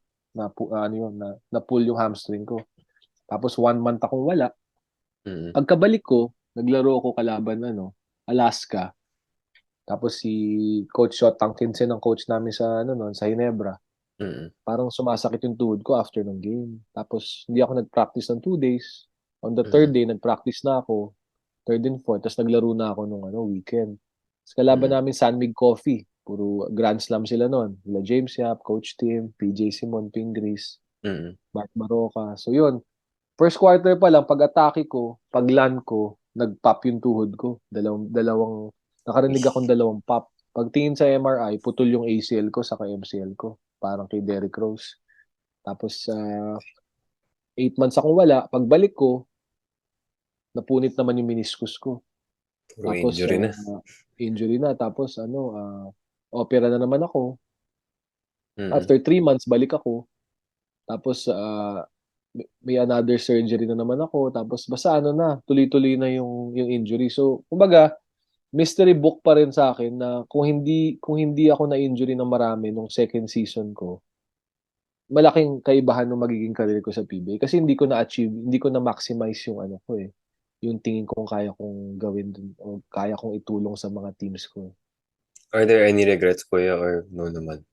pull yung hamstring ko. Tapos 1 month akong wala. Mm. Pagkabalik ko, naglaro ako kalaban Alaska. Tapos si Coach Shot Tangkinsen ang coach namin sa sa Ginebra. Mm. Parang sumasakit yung tuhod ko after ng game. Tapos hindi ako nag-practice ng 2 days. On the third Mm. day, nag-practice na ako. Third and fourth. Tapos naglaro na ako nung weekend. Tapos kalaban Mm. namin San Mig Coffee. Puro Grand Slam sila noon. Sila James Yap, Coach Tim, PJ Simon, Pingris, Mm. Mark Maroka. So yun, first quarter pa lang, pag-atake ko, pag-land ko, nag-pop yung tuhod ko. Nakarinig akong dalawang pop. Pagtingin sa MRI, putol yung ACL ko saka MCL ko. Parang kay Derrick Rose. Tapos, 8 months akong wala. Pagbalik ko, napunit naman yung meniscus ko. Puro Tapos, injury na. injury na. Tapos, opera na naman ako. Mm. After 3 months, balik ako. Tapos, may another surgery na naman ako. Tapos, basta tuloy-tuloy na yung injury. So, kumbaga, mystery book pa rin sa akin na kung hindi ako na-injury ng marami nung second season ko, malaking kaibahan ng magiging career ko sa PBA kasi hindi ko na-maximize yung ko eh. Yung tingin kong kaya kong gawin dun o kaya kong itulong sa mga teams ko. Are there any regrets, kuya, or no naman?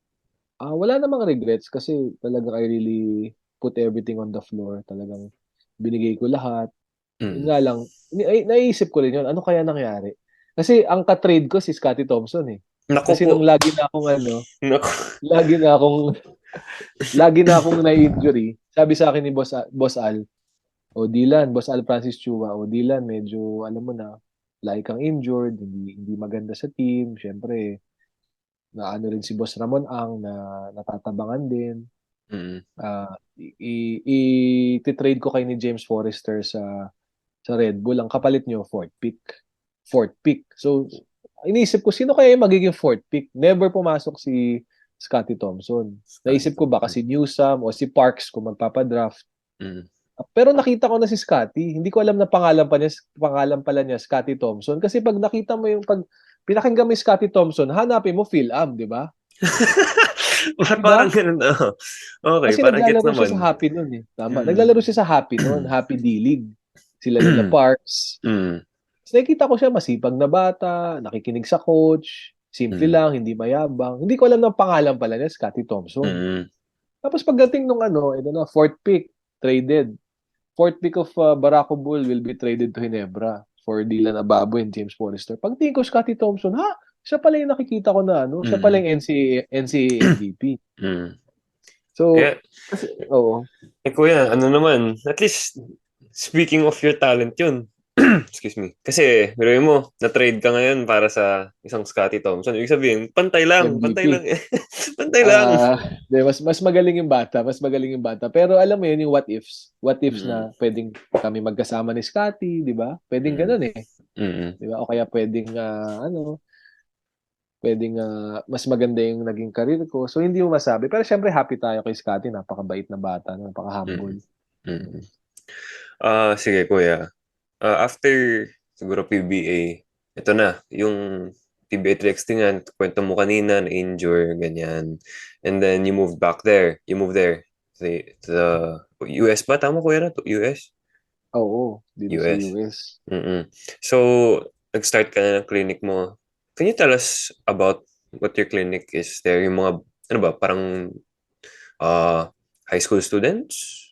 Wala namang regrets kasi talagang I really put everything on the floor. Talagang binigay ko lahat. Yun Mm. nga lang, naiisip ko rin yun, ano kaya nangyari? Kasi ang ka-trade ko si Scottie Thompson eh. Naku Kasi po. nung Naku. lagi na akong lagi na akong na-injury. Sabi sa akin ni Boss Al, o Dylan, Boss Al Francis Chua, o Dylan, medyo alam mo na, lagi kang injured, hindi maganda sa team. Syempre, na ano rin si Boss Ramon Ang na natatabangan din. Mm. I-trade ko kay ni James Forrester sa Red Bull. Ang kapalit nyo, fourth pick. Fourth pick. So, inisip ko, sino kaya yung magiging fourth pick? Never pumasok si Scottie Thompson. Naisip ko baka si Newsome o si Parks kung magpapadraft. Mm. Pero nakita ko na si Scottie. Hindi ko alam na pangalan pala niya Scottie Thompson. Kasi pag nakita mo pag pinakinggan mo yung Scottie Thompson, hanapin mo Phil-Am, di ba? Parang Diba? ganun. Okay, Kasi parang gets naglalaro siya naman. sa Happy noon eh. Tama. Mm. Naglalaro siya sa Happy noon, Happy D-League. Sila Parks. Mm. So, nakikita ko siya masipag na bata, nakikinig sa coach, simple Mm. lang, hindi mayabang. Hindi ko alam ng pangalan pala niya, Scottie Thompson. Mm. Tapos pagdating nung fourth pick, traded. Fourth pick of Barako Bull will be traded to Ginebra for Dylan Ababo and James Forrester. Pagtingin ko Scottie Thompson, siya pala yung nakikita ko na siya pala Mm. yung NCAA MVP. Mm. So, Kaya, kasi, oo. kuya, ano naman, at least, speaking of your talent yun, excuse me, kasi, biruin mo, na-trade ka ngayon para sa isang Scottie Thompson. Ibig sabihin, pantay lang, pantay lang. MVP. Pantay lang. Mas magaling yung bata, mas magaling yung bata. Pero alam mo yun, yung what ifs. What ifs Mm. na pwedeng kami magkasama ni Scottie, di ba? Pwedeng Mm. ganun eh. Mm. Di ba? O kaya pwedeng mas maganda yung naging career ko. So, hindi mo masabi. Pero syempre, happy tayo kay Scottie. Napakabait na bata, napaka-humble. Mm. Sige, kuya. After, siguro PBA, ito na, yung PBA 3x3 nga, kwento mo kanina, na-injure, ganyan. And then, you moved back there. You moved there. To the US ba? Tama, kuya na? To US? Oo, dito sa US. US. Mm-mm. So, nag-start ka na ng clinic mo. Can you tell us about what your clinic is there? Yung mga, ano ba, parang high school students?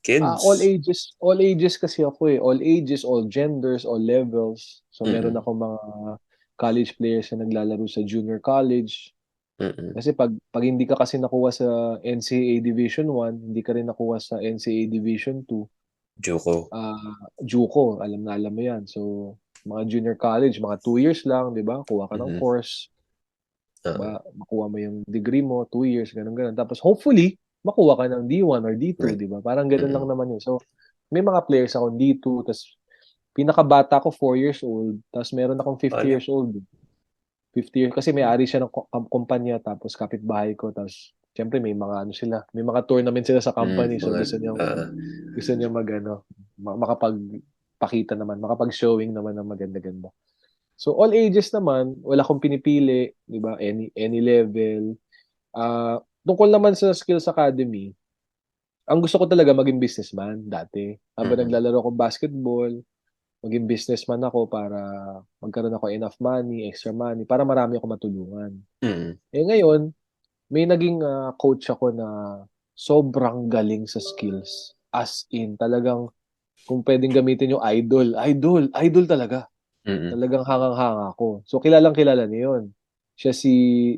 Kids? All ages kasi ako eh. All ages, all genders, all levels. So, meron Mm-mm. ako mga college players na naglalaro sa junior college. Mm-mm. Kasi pag hindi ka kasi nakuha sa NCAA Division 1, hindi ka rin nakuha sa NCAA Division 2, Juco. JUCO, alam mo yan. So, mga junior college, mga 2 years lang, di ba? Kuha ka ng Mhm. course, Uh, makuha mo yung degree mo, 2 years, ganun. Tapos, hopefully, makuha ka ng D1 or D2, Right. di ba? Parang ganun Mm. lang naman yun. So, may mga players akong D2, tapos, pinakabata ko 4 years old, tapos meron akong 50 Ano? years old. 50 years, kasi may-ari siya ng kumpanya, tapos kapitbahay ko, tapos Siyempre may mga ano sila, may mga tournament sila sa company, so Mga, gusto niya mag ano, makapagpakita naman, makapag-showing naman ng maganda-ganda. So all ages naman, wala akong pinipili, 'di ba? Any level. Tungkol naman sa Skills Academy, ang gusto ko talaga maging businessman dati. Habang mhm, naglalaro ako basketball, maging businessman ako para magkaroon ako enough money, extra money, para marami ako matulungan. mhm, Eh ngayon, may naging coach ako na sobrang galing sa skills. As in, talagang kung pwedeng gamitin yung idol talaga. mhm, Talagang hangang-hanga ako. So, kilalang-kilala niyo yun. Siya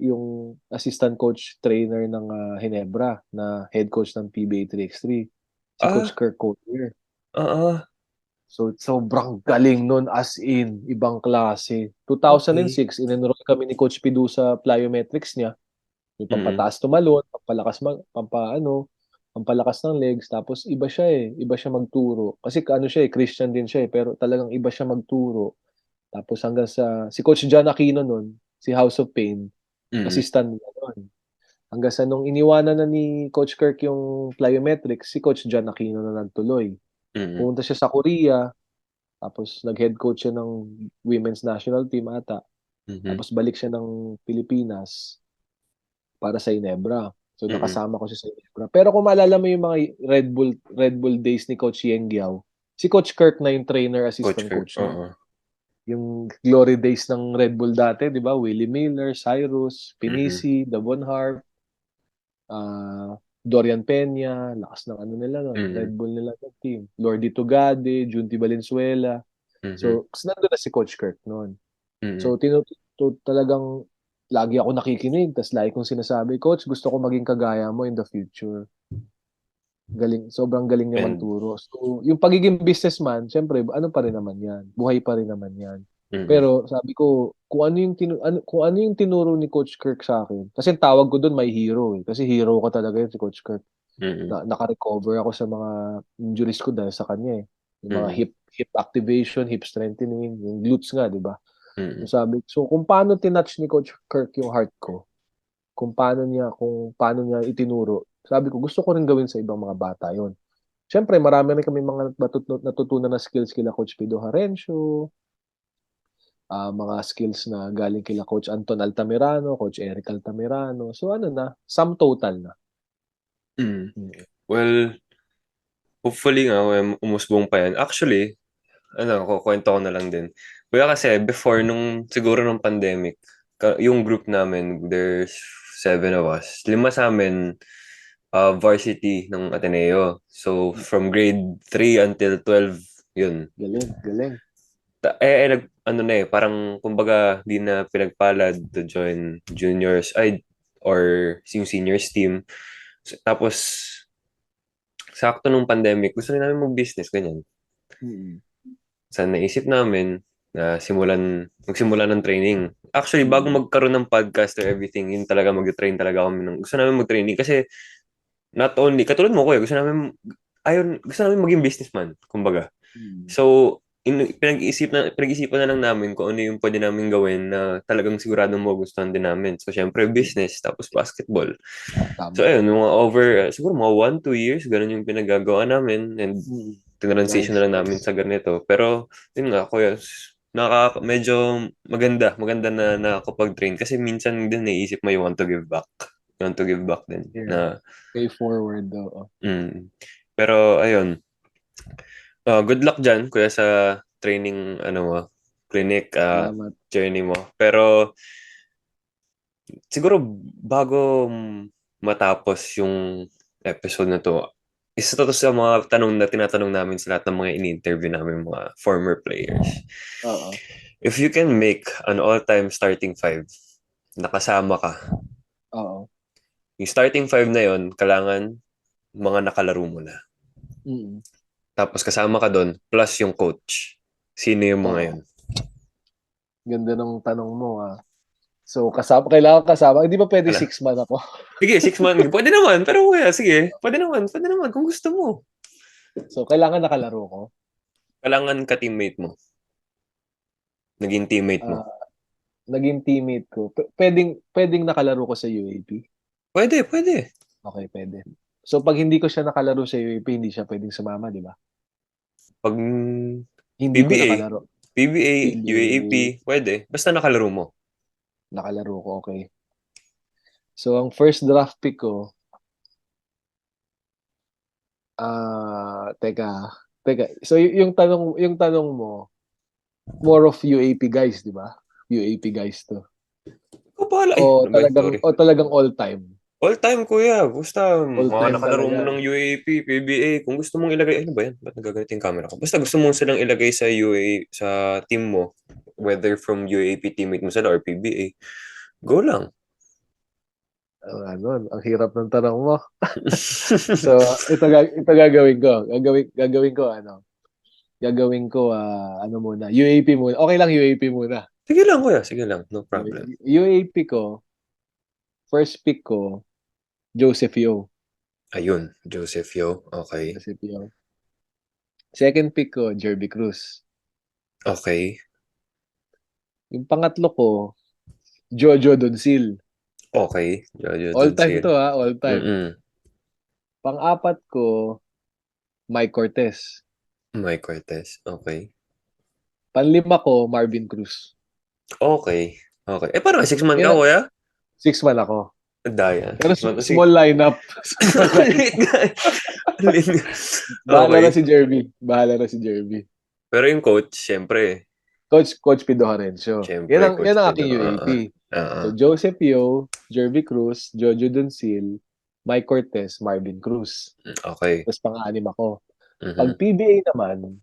yung assistant coach trainer ng Hinebra na head coach ng PBA 3x3. Si Coach ah, Kirk Collier. oo, So, sobrang galing nun as in, ibang klase. okay, 2006, in-enroll kami ni Coach Pidu sa plyometrics niya. Yung mhm, pampataas tumalon, pampalakas ng legs. Tapos iba siya eh. Iba siya magturo. Kasi ano siya eh, Christian din siya eh. Pero talagang iba siya magturo. Tapos hanggang si Coach John Aquino nun, si House of Pain, mhm, assistant niya nun. Hanggang sa nung iniwanan na ni Coach Kirk yung plyometrics, si Coach John Aquino na nagtuloy. mhm, Pumunta siya sa Korea, tapos nag-head coach siya ng women's national team ata. mhm, Tapos balik siya ng Pilipinas para sa Inebra. So mhm, nakasama ko siya sa Inebra. Pero kung maalala mo yung mga Red Bull days ni Coach Yeng Giao, si Coach Kirk na yung trainer Coach assistant Kirk, coach niya. oo, Yung glory days ng Red Bull dati, 'di ba? Willie Miller, Cyrus, mhm, Pinisi, Davon Harp, Dorian Peña, lakas ng ano nila nun, Red mhm, Bull nila ng team. Lordy Tugade, Junti Valenzuela. mhm, So, kasi nandun na si Coach Kirk noon. mhm, So, talagang lagi ako nakikinig, tas lagi kong sinasabi, Coach, gusto ko maging kagaya mo in the future. Galing, sobrang galing niya and magturo. So, yung pagiging businessman, syempre, ano pa rin naman yan. Buhay pa rin naman yan. mhm, Pero sabi ko, kung ano yung tinuro ni Coach Kirk sa akin. Kasi ang tawag ko doon, my hero eh. Kasi hero ko talaga yun si Coach Kirk. mhm, Naka-recover ako sa mga injuries ko dahil sa kanya eh. Yung mga mhm, hip activation, hip strengthening, yung glutes nga, di ba? mhm, So kung paano tinouch ni Coach Kirk yung heart ko, kung paano niya itinuro, sabi ko, gusto ko rin gawin sa ibang mga bata yon. Siyempre, marami rin kami mga natutunan na skills kila Coach Pido Harencio, mga skills na galing kila Coach Anton Altamirano, Coach Eric Altamirano. So ano na, sum total na. mhm. Mm. Well, hopefully nga, umusbong pa yan. Actually, kukwento ko na lang din. Kuya kasi, before siguro nung pandemic, yung group namin, there's 7 of us. 5 sa amin, varsity ng Ateneo. So, from grade 3 until 12, yun. Galing, galing. Ano na parang, kumbaga, di na pinagpalad to join juniors, or yung seniors team. Tapos, sakto nung pandemic, gusto rin namin mag-business, ganyan. Mm. Sa naisip namin na magsimula ng training. Actually, bago Mm. magkaroon ng podcast or everything, yun talaga mag-train talaga kami gusto namin mag-training kasi not only, katulad mo kuya, gusto namin maging businessman, kumbaga. Mm. So, pinag-iisipan na lang namin kung ano yung pwede namin gawin na talagang siguradong magustuhan din namin. So, syempre, business, tapos basketball. So, Tama. ayun, siguro mga 1, 2 years, ganun yung pinagagawa namin. And Mm. tinransition Nice, na lang namin nice. sa ganito. Pero, yun nga, kuya, medyo maganda na nakakapag-train kasi minsan din naisip mo you want to give back. You want to give back din. Yeah. Na, Pay forward daw. pero, ayun, good luck dyan, kuya, sa training, clinic, Salamat. journey mo. Pero, siguro, bago matapos yung episode na to, isa to sa mga tanong na tinatanong namin sa lahat ng mga ini-interview namin mga former players. Oo. If you can make an all-time starting five, nakasama ka. Oo. Yung starting five na yon, kailangan mga nakalaro mo na. Mm. Tapos kasama ka doon, plus yung coach. Sino yung mga Oo. yun? Ganda ng tanong mo. So, kailangan kasama. Hindi ba pwede Ala. 6 man ako? Sige, 6 months. Pwede naman, pero kuya, sige. Pwede naman, kung gusto mo. So, kailangan nakalaro ko. Kailangan ka-teammate mo. Naging teammate mo. Ah, naging teammate ko. Pwedeng nakalaro ko sa UAP. Pwede, pwede. Okay, pwede. So, pag hindi ko siya nakalaro sa UAP, hindi siya pwedeng sumama, di ba? Pag Hindi ko PBA, nakalaro. PBA, UAAP, PBA, pwede. Basta nakalaro mo. nakalaro ko, okay. So, ang first draft pick ko, teka. So, yung tanong mo, more of UAP guys, di ba? UAP guys to. Ikaw bahala. Ay, O ano ba yun? Sorry. talagang all time. All time, kuya. Basta All mga time nakalaro mo talaga. ng UAP, PBA. Kung gusto mong ilagay, ano ba yan? Ba't nagaganito yung camera ko? Basta gusto mong silang ilagay sa sa team mo, whether from UAP teammate mo sila or PBA, go lang. Ang hirap ng tanong mo. So, ito gagawin ko. Gagawin ko, muna. UAP muna. Okay lang, UAP muna. Sige lang, kuya. Sige lang. No problem. UAP ko, first pick ko, Joseph Yo. Ayun, Joseph Yo. Okay. Joseph Yo. Second pick ko, Jerby Cruz. Okay. Yung pangatlo ko, Jojo Donsil. Okay. Jojo All time Donsil. to all time. Mm-mm. Pang-apat ko, Mike Cortez. Mike Cortez. Okay. Panlima ko, Marvin Cruz. Okay. Okay. Eh, parang 6-man ka, Yan, kuya? 6-man ako. Daya. Pero 6-man kasi. small lineup. Bahala na Okay. si Jerby. Bahala na si Jerby. Pero yung coach, syempre. Coach Pido Harencio. Syempre, Coach Yan ang Pedro. aking UAP. Oo. So, Joseph Yo, Jerby Cruz, Jojo Doncil, Mike Cortez, Marvin Cruz. Okay. Tapos pang-anim ako. Mhm. Pag PBA naman,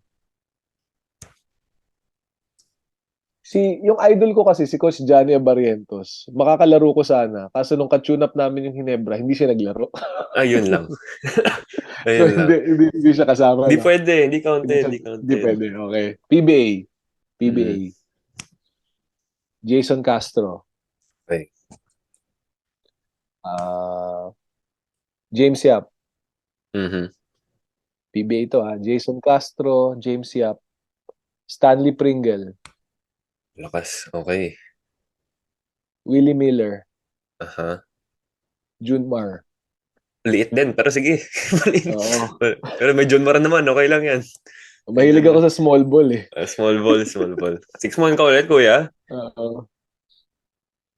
yung idol ko kasi, si Coach Johnny Barrientos, makakalaro ko sana. Kaso nung ka-tune up namin yung Hinebra, hindi siya naglaro. Ayun lang. So, Ayun lang. hindi siya kasama. Hindi No? pwede. Hindi counted. Hindi Hindi counted. pwede. Okay. PBA. Mhm. Jason Castro. Okay. James Yap. Mhm. PBA ito Jason Castro, James Yap, Stanley Pringle, Lakas. Okay. Willie Miller, Aha. Junmar. Liit din. Pero sige. Maliit. Oo. Pero may John Moran naman. Okay lang yan. Mahilig ako sa small ball eh. Small ball, small ball. 6-man ka ulit, kuya? Oo.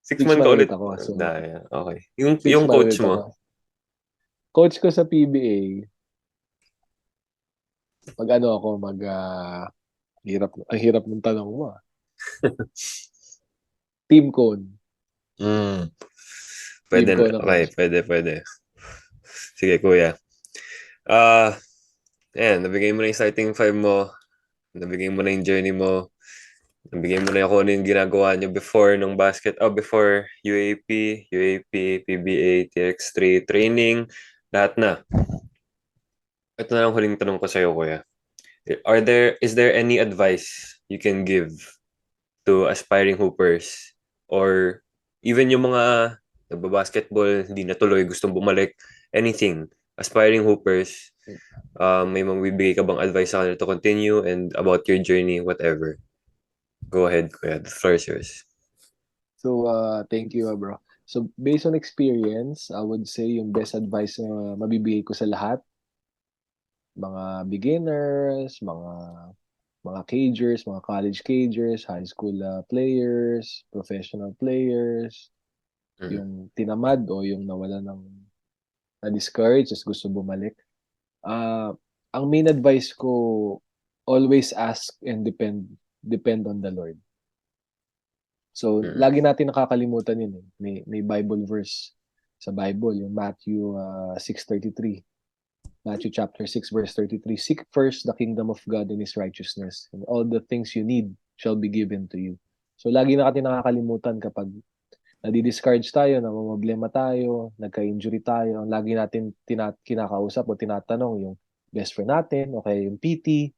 6-man 6-man ka ulit. ulit ako. So, Daya. Okay. Yung 6-man coach ulit mo. ako. Coach ko sa PBA, ang hirap ng tanong mo. Team Cone. Pwede Team Cone na. ako. Okay, pwede. Sige, kuya. Ayan, nabigay mo na yung starting five mo. Nabigay mo na yung journey mo. Nabigay mo na yung kung ano yung ginagawa niyo before before UAP, PBA, TX3, training, lahat na. Ito na lang huling tanong ko sa'yo, kuya. Is there any advice you can give to aspiring hoopers or even yung mga nagbabasketball, hindi natuloy, gustong bumalik, anything, aspiring hoopers, may mabibigay ka bang advice sa kanila to continue and about your journey, whatever? Go ahead, kuya. The floor is yours. So, thank you, bro. So, based on experience, I would say yung best advice na mabibigay ko sa lahat, mga beginners, mga cagers, mga college cagers, high school players, professional players, yung tinamad o yung nawala ng na-discourage, just gusto bumalik. Ang main advice ko, always ask and depend on the Lord. So, lagi natin nakakalimutan yun eh. May Bible verse sa Bible, yung Matthew 6:33. Matthew chapter 6 verse 33. Seek first the kingdom of God and His righteousness, and all the things you need shall be given to you. So, lagi natin nakakalimutan kapag nadi-discourage tayo, namamblema tayo, nagka-injury tayo, ang lagi natin kinakausap o tinatanong yung best friend natin, o kaya yung PT,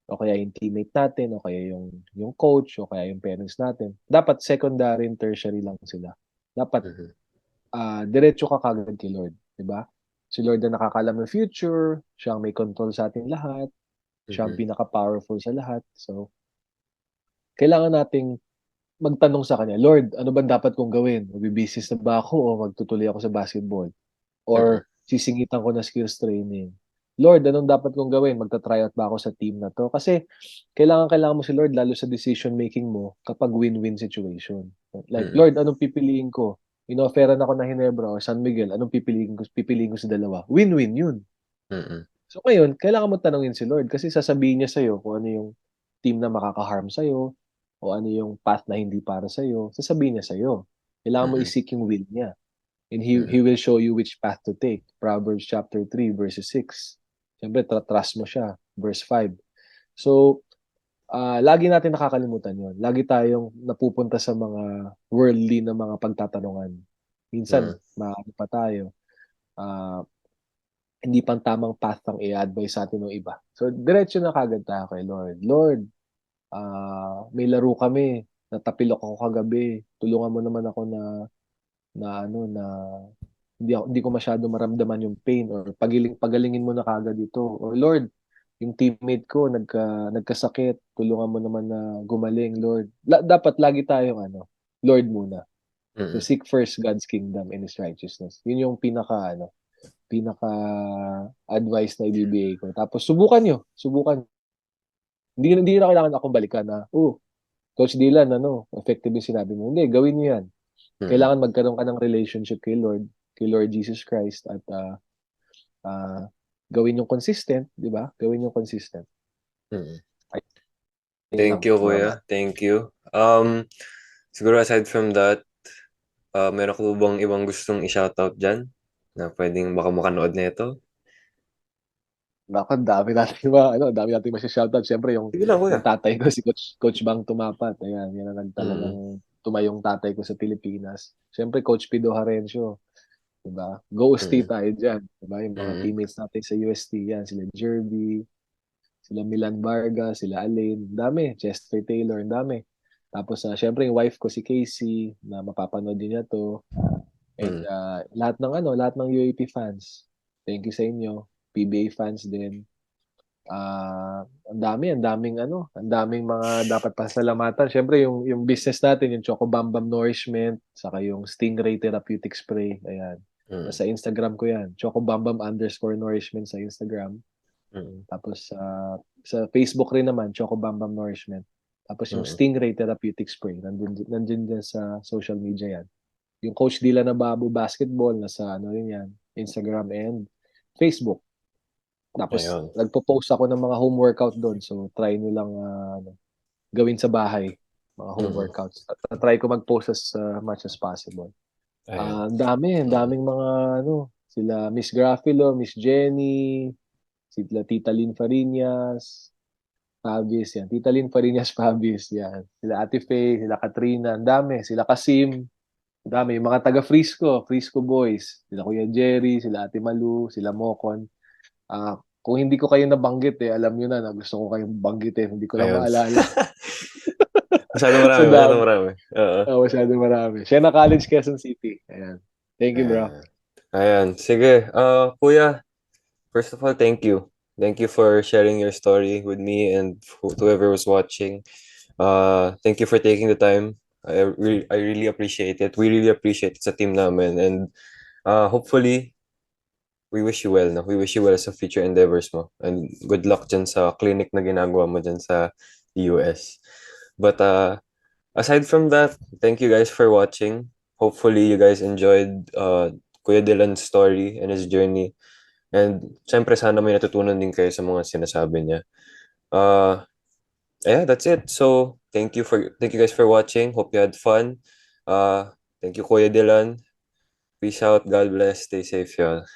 o kaya yung teammate natin, o kaya yung coach, o kaya yung parents natin. Dapat secondary and tertiary lang sila. Dapat diretso ka kagad kay Lord, di ba? Si Lord na nakakalam ng future, siya ang may control sa ating lahat, siya ang pinaka-powerful sa lahat. So, kailangan nating magtanong sa kanya, Lord, ano ba dapat kong gawin? Magbi-business na ba ako o magtutuloy ako sa basketball? Or sisingitan ko na skills training? Lord, anong dapat kong gawin? Magta-tryout ba ako sa team na to? Kasi kailangan mo si Lord lalo sa decision making mo kapag win-win situation. Like, Mm-mm. Lord, anong pipiliin ko? Inofferan ako ng Hinebra o San Miguel, anong pipiliin ko? Pipiliin ko sa dalawa. Win-win yun. Mm-mm. So ngayon, kailangan mo tanungin si Lord kasi sasabihin niya sa'yo kung ano yung team na makaka-harm sa'yo o ano yung path na hindi para sa'yo. Sasabihin niya sa'yo. Kailangan mo Mm-mm. i-seek yung will niya. And he Mm-mm. will show you which path to take. Proverbs chapter 3 verses 6. Siyempre, trust mo siya. Verse 5. So, lagi natin nakakalimutan yon. Lagi tayong napupunta sa mga worldly na mga pagtatanungan. Minsan, Mm-mm. maaari pa tayo. Ah, hindi pang tamang path ang i-advise sa atin ng iba. So, diretso na kagad tayo kay Lord. Lord, may laro kami. Natapilok ako kagabi. Tulungan mo naman ako na hindi ko masyado maramdaman yung pain or pagalingin mo na kagad ito. Or Lord, yung teammate ko nagkasakit. Tulungan mo naman na gumaling, Lord. Dapat lagi tayong Lord muna. So Mm-mm. seek first God's kingdom and His righteousness. Yun yung pinaka advice na ibibigay ko. Tapos subukan nyo. Subukan. Hindi na kailangan akong balikan na, Coach Dylan, effective yung sinabi mo. Hindi, gawin nyo yan. Mm-mm. Kailangan magkaroon ka ng relationship kay Lord Jesus Christ at ah, gawin yung consistent, di ba? Gawin yung consistent. Mm-mm. Ay, yun lang. Thank you, Salamat. Kuya. Thank you. Siguro aside from that, meron ko bang ibang gustong i-shoutout dyan na pwedeng baka makanood na ito? Baka dami natin masya-shoutout. Siyempre, Sige lang, yung Kuya. tatay ko, si Coach Bang Tumapat. Ayan, yan ang Mm-mm. talagang tumayong tatay ko sa Pilipinas. Siyempre, Coach Pido Harencio. Diba? Go Sti Mm-mm. tayo dyan. Diba? Yung mga Mm-mm. teammates natin sa UST yan. Sila Jerby, sila Milan Vargas, sila Alain. Dami. Chester Taylor. Ang dami. Tapos, syempre, yung wife ko si Casey na mapapanood din niya to. And Mm-mm. lahat ng UAP fans. Thank you sa inyo. PBA fans din. Ang daming mga dapat pasalamatan. Syempre, yung business natin, yung Choco Bam Bam Nourishment, saka yung Stingray Therapeutic Spray. Ayan. Mm-mm. Nasa Instagram ko yan. Choco Bam Bam _nourishment sa Instagram. Mm-mm. Tapos, sa Facebook rin naman, Choco Bam Bam Nourishment. Tapos yung Mm-mm. Stingray Therapeutic Spray, nandun din sa social media yan. Yung Coach Dila na Babu Basketball, nasa rin yan, Instagram and Facebook. Tapos, Ayun. nagpo-post ako ng mga home workout doon. So, try nyo lang gawin sa bahay. Mga home Mm-mm. workouts. Try ko mag-post as much as possible. Ayun. Ang daming mga, sila Miss Graffilo, Miss Jenny, sila Tita Lynn Farinas, Fabius, yan. Tita Lynn Farinas, Fabius, yan. Sila Ate Faye, sila Katrina, ang dami. Sila Kasim, ang dami. Yung mga taga Frisco Boys. Sila Kuya Jerry, sila Ate Malu, sila Mokon. Kung hindi ko kayo nabanggit alam nyo na gusto ko kayong banggitin. Hindi ko lang Ayun. maalala. Masyadong Sa marami, masyadong dami. marami. Oo. Masyado marami. Siena College, Quezon City. Ayan. Thank you, bro. Ayan. Ayan. Sige. Kuya, first of all, thank you. Thank you for sharing your story with me and to whoever was watching. Thank you for taking the time. I really appreciate it. We really appreciate it sa team namin. And hopefully, we wish you well. No? We wish you well sa future endeavors mo. And good luck dyan sa clinic na ginagawa mo dyan sa US. But aside from that, thank you guys for watching. Hopefully, you guys enjoyed Kuya Dylan's story and his journey. And syempre, sana may natutunan din kayo sa mga sinasabi niya. Yeah, that's it. So, thank you guys for watching. Hope you had fun. Thank you, Kuya Dylan. Peace out. God bless. Stay safe, y'all.